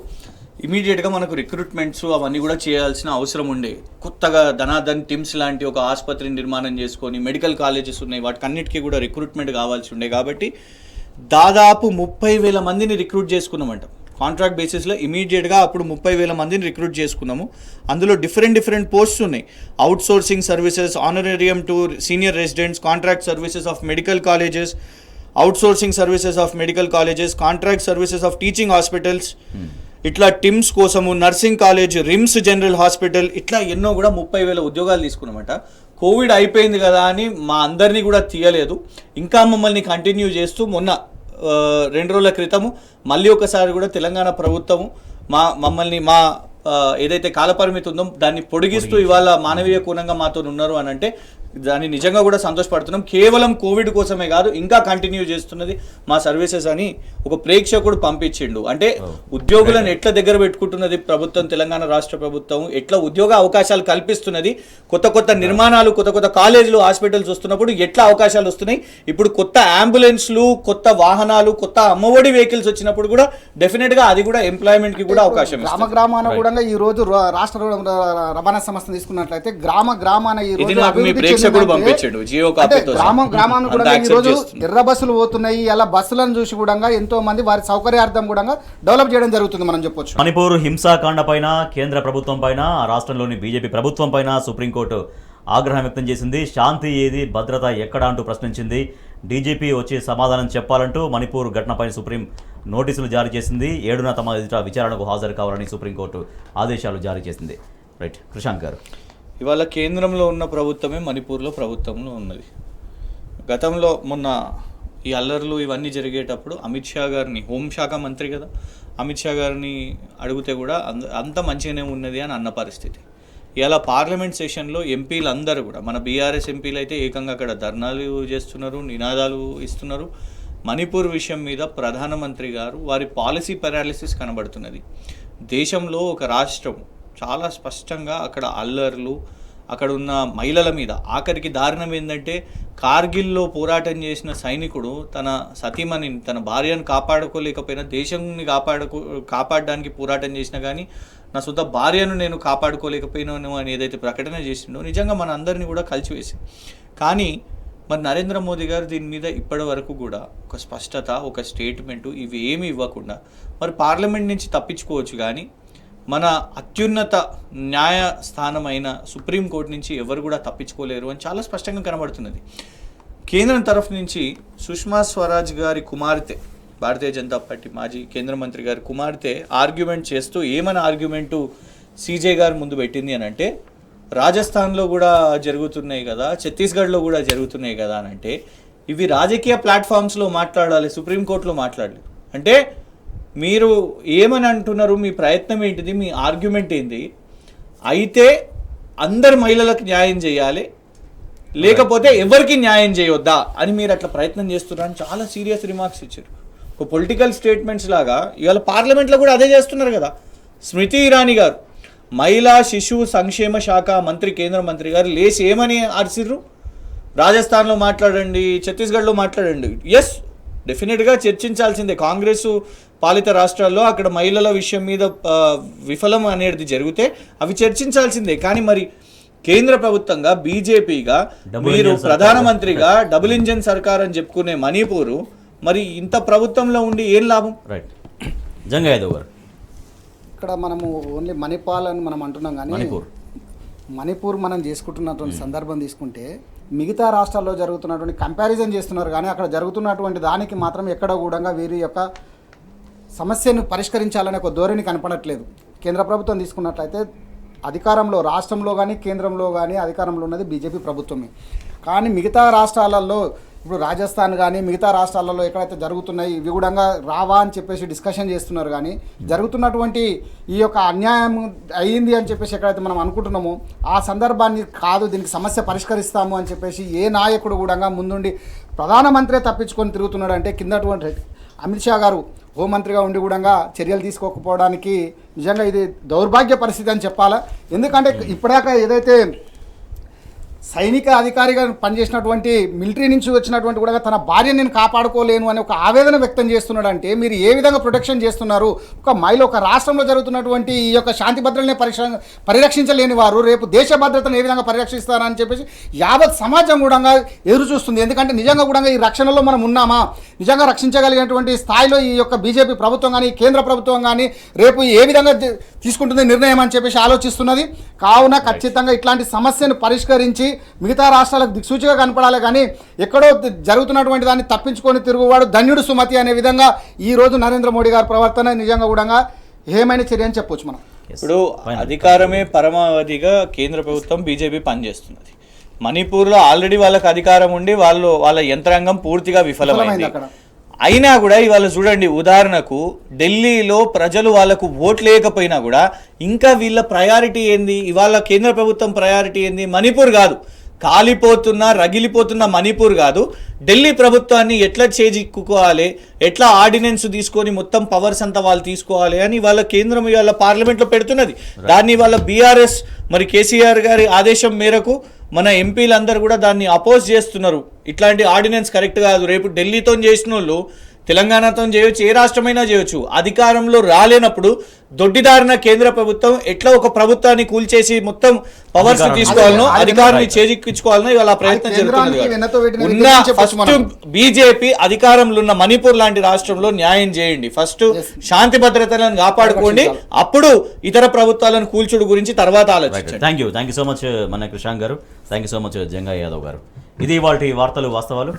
ఇమీడియట్గా మనకు రిక్రూట్మెంట్స్ అవన్నీ కూడా చేయాల్సిన అవసరం ఉండే. కొత్తగా ధనాధన్ టిమ్స్ లాంటి ఒక ఆసుపత్రిని నిర్మాణం చేసుకొని మెడికల్ కాలేజెస్ ఉన్నాయి, వాటికన్నిటికీ కూడా రిక్రూట్మెంట్ కావాల్సి ఉండే. కాబట్టి దాదాపు 30,000 మందిని రిక్రూట్ చేసుకున్నామంట కాంట్రాక్ట్ బేసిస్లో. ఇమీడియట్గా అప్పుడు 30,000 మందిని రిక్రూట్ చేసుకున్నాము. అందులో డిఫరెంట్ పోస్ట్స్ ఉన్నాయి. Outsourcing services, honorarium to senior residents, contract services of medical colleges, outsourcing services of medical colleges, contract services of teaching hospitals, ఇట్లా టిమ్స్ కోసము, nursing college, RIMS general hospital, ఇట్లా ఎన్నో కూడా 30,000 ఉద్యోగాలు తీసుకున్నామట. కోవిడ్ అయిపోయింది కదా అని మా అందరినీ కూడా తీయలేదు, ఇంకా మమ్మల్ని కంటిన్యూ చేస్తూ మొన్న 2 రోజుల క్రితము మళ్ళీ ఒకసారి కూడా తెలంగాణ ప్రభుత్వము మమ్మల్ని ఏదైతే కాలపరిమితి ఉందో దాన్ని పొడిగిస్తూ ఇవాళ మానవీయ కోణంగా మాతో ఉన్నారు అని అంటే దాన్ని నిజంగా కూడా సంతోషపడుతున్నాం. కేవలం కోవిడ్ కోసమే కాదు, ఇంకా కంటిన్యూ చేస్తున్నది మా సర్వీసెస్ అని ఒక ప్రేక్షకుడు పంపించిండు. అంటే ఉద్యోగులను ఎట్లా దగ్గర పెట్టుకుంటున్నది ప్రభుత్వం, తెలంగాణ రాష్ట్ర ప్రభుత్వం ఎట్లా ఉద్యోగ అవకాశాలు కల్పిస్తున్నది. కొత్త నిర్మాణాలు, కొత్త కాలేజీలు, హాస్పిటల్స్ వస్తున్నప్పుడు ఎట్లా అవకాశాలు వస్తున్నాయి. ఇప్పుడు కొత్త అంబులెన్స్లు, కొత్త వాహనాలు, కొత్త అమ్మఒడి వెహికల్స్ వచ్చినప్పుడు కూడా డెఫినెట్గా అది కూడా ఎంప్లాయ్మెంట్ కి కూడా అవకాశం. గ్రామాన కూడా ఈ రోజు రాష్ట్ర రవాణా సంస్థ తీసుకున్నట్లయితే గ్రామాన ఈ రోజు గ్రామాన్ని కూడా ఈ రోజు ఎర్ర బస్సులు పోతున్నాయి. అలా బస్సులను చూసి కూడా ఎంతో మంది వారి సౌకర్యార్థం కూడా డెవలప్ చేయడం జరుగుతుంది మనం చెప్పొచ్చు. మణిపూర్ హింసాకాండ పైన కేంద్ర ప్రభుత్వం పైన, రాష్ట్రంలోని బీజేపీ ప్రభుత్వం పైన సుప్రీంకోర్టు ఆగ్రహం వ్యక్తం చేసింది. శాంతి ఏది, భద్రత ఎక్కడ అంటూ ప్రశ్నించింది. డీజీపీ వచ్చి సమాధానం చెప్పాలంటూ మణిపూర్ ఘటనపై సుప్రీం నోటీసులు జారీ చేసింది. 7న తమ ఎదుట విచారణకు హాజరు కావాలని సుప్రీంకోర్టు ఆదేశాలు జారీ చేసింది. రైట్, కృషాంక్ గారు, ఇవాళ కేంద్రంలో ఉన్న ప్రభుత్వమే మణిపూర్లో ప్రభుత్వంలో ఉన్నది. గతంలో మొన్న ఈ అల్లర్లు ఇవన్నీ జరిగేటప్పుడు అమిత్ షా గారిని, హోంశాఖ మంత్రి కదా, అమిత్ షా గారిని అడిగితే కూడా అంత మంచిగానే ఉన్నది అని అన్న పరిస్థితి. ఇలా పార్లమెంట్ సెషన్లో ఎంపీలు అందరూ కూడా, మన బీఆర్ఎస్ ఎంపీలు అయితే ఏకంగా అక్కడ ధర్నాలు చేస్తున్నారు, నినాదాలు ఇస్తున్నారు. మణిపూర్ విషయం మీద ప్రధానమంత్రి గారు వారి పాలసీ పారాలిసిస్ కనబడుతున్నది. దేశంలో ఒక రాష్ట్రం చాలా స్పష్టంగా అక్కడ అల్లర్లు, అక్కడ ఉన్న మహిళల మీద, ఆఖరికి దారుణం ఏంటంటే కార్గిల్లో పోరాటం చేసిన సైనికుడు తన సతీమణిని, తన భార్యను కాపాడుకోలేకపోయినా దేశాన్ని కాపాడడానికి పోరాటం చేసినా కానీ నా సొంత భార్యను నేను కాపాడుకోలేకపోయినాను అని ఏదైతే ప్రకటన చేసిండో నిజంగా మన అందరినీ కూడా కలిసివేసింది. కానీ మరి నరేంద్ర మోదీ గారు దీని మీద ఇప్పటి వరకు కూడా ఒక స్పష్టత, ఒక స్టేట్మెంటు ఇవి ఏమి ఇవ్వకుండా మరి పార్లమెంట్ నుంచి తప్పించుకోవచ్చు కానీ మన అత్యున్నత న్యాయస్థానమైన సుప్రీంకోర్టు నుంచి ఎవరు కూడా తప్పించుకోలేరు అని చాలా స్పష్టంగా కనబడుతున్నది. కేంద్రం తరఫు నుంచి సుష్మా స్వరాజ్ గారి కుమార్తె, భారతీయ జనతా పార్టీ మాజీ కేంద్ర మంత్రి గారి కుమార్తె ఆర్గ్యుమెంట్ చేస్తూ ఏమని ఆర్గ్యుమెంటు సీజే గారు ముందు పెట్టింది అని అంటే, రాజస్థాన్లో కూడా జరుగుతున్నాయి కదా, ఛత్తీస్గఢ్లో కూడా జరుగుతున్నాయి కదా అని అంటే ఇవి రాజకీయ ప్లాట్ఫామ్స్లో మాట్లాడాలి, సుప్రీంకోర్టులో మాట్లాడలేదు. అంటే మీరు ఏమని అంటున్నారు, మీ ప్రయత్నం ఏంటిది, మీ ఆర్గ్యుమెంట్ ఏంటి? అయితే అందరు మహిళలకు న్యాయం చేయాలి, లేకపోతే ఎవరికి న్యాయం చేయొద్దా అని మీరు అట్లా ప్రయత్నం చేస్తున్నారని చాలా సీరియస్ రిమార్క్స్ ఇచ్చారు. ఒక పొలిటికల్ స్టేట్మెంట్స్ లాగా ఇవాళ పార్లమెంట్లో కూడా అదే చేస్తున్నారు కదా. స్మృతి ఇరానీ గారు, మహిళా శిశు సంక్షేమ శాఖ మంత్రి, కేంద్ర మంత్రి గారు లేచి ఏమని అరిసిర్రు, రాజస్థాన్లో మాట్లాడండి, ఛత్తీస్గఢ్లో మాట్లాడండి. ఎస్, డెఫినెట్గా చర్చించాల్సిందే. కాంగ్రెస్ పాలిత రాష్ట్రాల్లో అక్కడ మహిళల విషయం మీద విఫలం అనేది జరిగితే అవి చర్చించాల్సిందే. కానీ మరి కేంద్ర ప్రభుత్వంగా బీజేపీగా మీరు ప్రధానమంత్రిగా డబుల్ ఇంజన్ సర్కార్ అని చెప్పుకునే మణిపూరు మరి ఇంత ప్రభుత్వంలో ఉండి ఏం లాభం? రైట్, జంగా యాదవ్ గారు, ఇక్కడ మనము ఓన్లీ మణిపాల్ అని మనం అంటున్నాం కానీ మణిపూర్ మనం చేసుకుంటున్నటువంటి సందర్భం తీసుకుంటే మిగతా రాష్ట్రాల్లో జరుగుతున్నటువంటి కంపారిజన్ చేస్తున్నారు కానీ అక్కడ జరుగుతున్నటువంటి దానికి మాత్రం ఎక్కడ కూడా వీరి యొక్క సమస్యను పరిష్కరించాలనే ఒక ధోరణి కనపడట్లేదు. కేంద్ర ప్రభుత్వం తీసుకున్నట్లయితే అధికారంలో రాష్ట్రంలో కానీ కేంద్రంలో కానీ అధికారంలో ఉన్నది బీజేపీ ప్రభుత్వమే. కానీ మిగతా రాష్ట్రాలలో ఇప్పుడు రాజస్థాన్ కానీ మిగతా రాష్ట్రాలలో ఎక్కడైతే జరుగుతున్నాయి ఇవి కూడా రావా అని చెప్పేసి డిస్కషన్ చేస్తున్నారు. కానీ జరుగుతున్నటువంటి ఈ యొక్క అన్యాయం అయ్యింది అని చెప్పేసి ఎక్కడైతే మనం అనుకుంటున్నామో ఆ సందర్భాన్ని కాదు, దీనికి సమస్య పరిష్కరిస్తాము అని చెప్పేసి ఏ నాయకుడు కూడా ముందుండి ప్రధానమంత్రే తప్పించుకొని తిరుగుతున్నాడు అంటే కిందటువంటి అమిత్ షా గారు హోంమంత్రిగా ఉండి కూడా చర్యలు తీసుకోకపోవడానికి నిజంగా ఇది దౌర్భాగ్య పరిస్థితి అని చెప్పాలా. ఎందుకంటే ఇప్పటిదాకా ఏదైతే సైనిక అధికారిగా పనిచేసినటువంటి మిలిటరీ నుంచి వచ్చినటువంటి కూడా తన భార్యని నేను కాపాడుకోలేను అని ఒక ఆవేదన వ్యక్తం చేస్తున్నాడు. అంటే మీరు ఏ విధంగా ప్రొటెక్షన్ చేస్తున్నారు? ఒక మహిళ ఒక రాష్ట్రంలో జరుగుతున్నటువంటి ఈ యొక్క శాంతి భద్రతని పరిరక్షించలేని వారు రేపు దేశ భద్రతను ఏ విధంగా పరిరక్షిస్తారని చెప్పేసి యావత్ సమాజం కూడా ఎదురు చూస్తుంది. ఎందుకంటే నిజంగా కూడా ఈ రక్షణలో మనం ఉన్నామా, నిజంగా రక్షించగలిగినటువంటి స్థాయిలో ఈ యొక్క బీజేపీ ప్రభుత్వం కానీ కేంద్ర ప్రభుత్వం కానీ రేపు ఏ విధంగా తీసుకుంటుంది నిర్ణయం అని చెప్పేసి ఆలోచిస్తున్నది. కావున ఖచ్చితంగా ఇట్లాంటి సమస్యను పరిష్కరించి మిగతా రాష్ట్రాలకు దిక్సూచిగా కనపడాలి. కానీ ఎక్కడో జరుగుతున్నటువంటి దాన్ని తప్పించుకొని తిరుగువాడు ధన్యుడు సుమతి అనే విధంగా ఈ రోజు నరేంద్ర మోడీ గారి ప్రవర్తన నిజంగా కూడా ఏమైన చర్య అని చెప్పొచ్చు మనం. ఇప్పుడు అధికారమే పరమావధిగా కేంద్ర ప్రభుత్వం బీజేపీ పనిచేస్తున్నది. మణిపూర్లో ఆల్రెడీ వాళ్ళకి అధికారం ఉండి వాళ్ళ యంత్రాంగం పూర్తిగా విఫలమైంది. అయినా కూడా ఇవాళ చూడండి, ఉదాహరణకు ఢిల్లీలో ప్రజలు వాళ్ళకు ఓట్లు లేకపోయినా కూడా ఇంకా వీళ్ళ ప్రయారిటీ ఏంది? ఇవాళ కేంద్ర ప్రభుత్వం ప్రయారిటీ ఏంది? మణిపూర్ కాదు, రగిలిపోతున్న మణిపూర్ కాదు, ఢిల్లీ ప్రభుత్వాన్ని ఎట్లా చేజిక్కుకోవాలి, ఎట్లా ఆర్డినెన్స్ తీసుకొని మొత్తం పవర్స్ అంతా వాళ్ళు తీసుకోవాలి అని వాళ్ళ కేంద్రం ఇవాళ పార్లమెంట్లో పెడుతున్నది. దాన్ని వాళ్ళ బీఆర్ఎస్ మరి కేసీఆర్ గారి ఆదేశం మేరకు మన ఎంపీలందరూ కూడా దాన్ని అపోజ్ చేస్తున్నారు. ఇట్లాంటి ఆర్డినెన్స్ కరెక్ట్ కాదు. రేపు ఢిల్లీతో చేసిన వాళ్ళు తెలంగాణతో చేయొచ్చు, ఏ రాష్ట్రమైనా చేయొచ్చు. అధికారంలో రాలేనప్పుడు దొడ్డిదారిన కేంద్ర ప్రభుత్వం ఎట్లా ఒక ప్రభుత్వాన్ని కూల్చేసి మొత్తం పవర్స్ తీసుకోవాలనో అధికారాన్ని చేజిక్కించుకోవాలనో ఇవాళ ప్రయత్నం జరుగుతుంది. ఫస్ట్ బీజేపీ అధికారంలో ఉన్న మణిపూర్ లాంటి రాష్ట్రంలో న్యాయం చేయండి, ఫస్ట్ శాంతి భద్రతలను కాపాడుకోండి, అప్పుడు ఇతర ప్రభుత్వాలను కూల్చుడు గురించి తర్వాత ఆలోచించండి. థ్యాంక్ యూ సో మచ్ మన కృషాంక్ గారు, thank you so much Janga Yadav గారు. ఇది ఇవాల్టి వార్తలు వాస్తవాలు.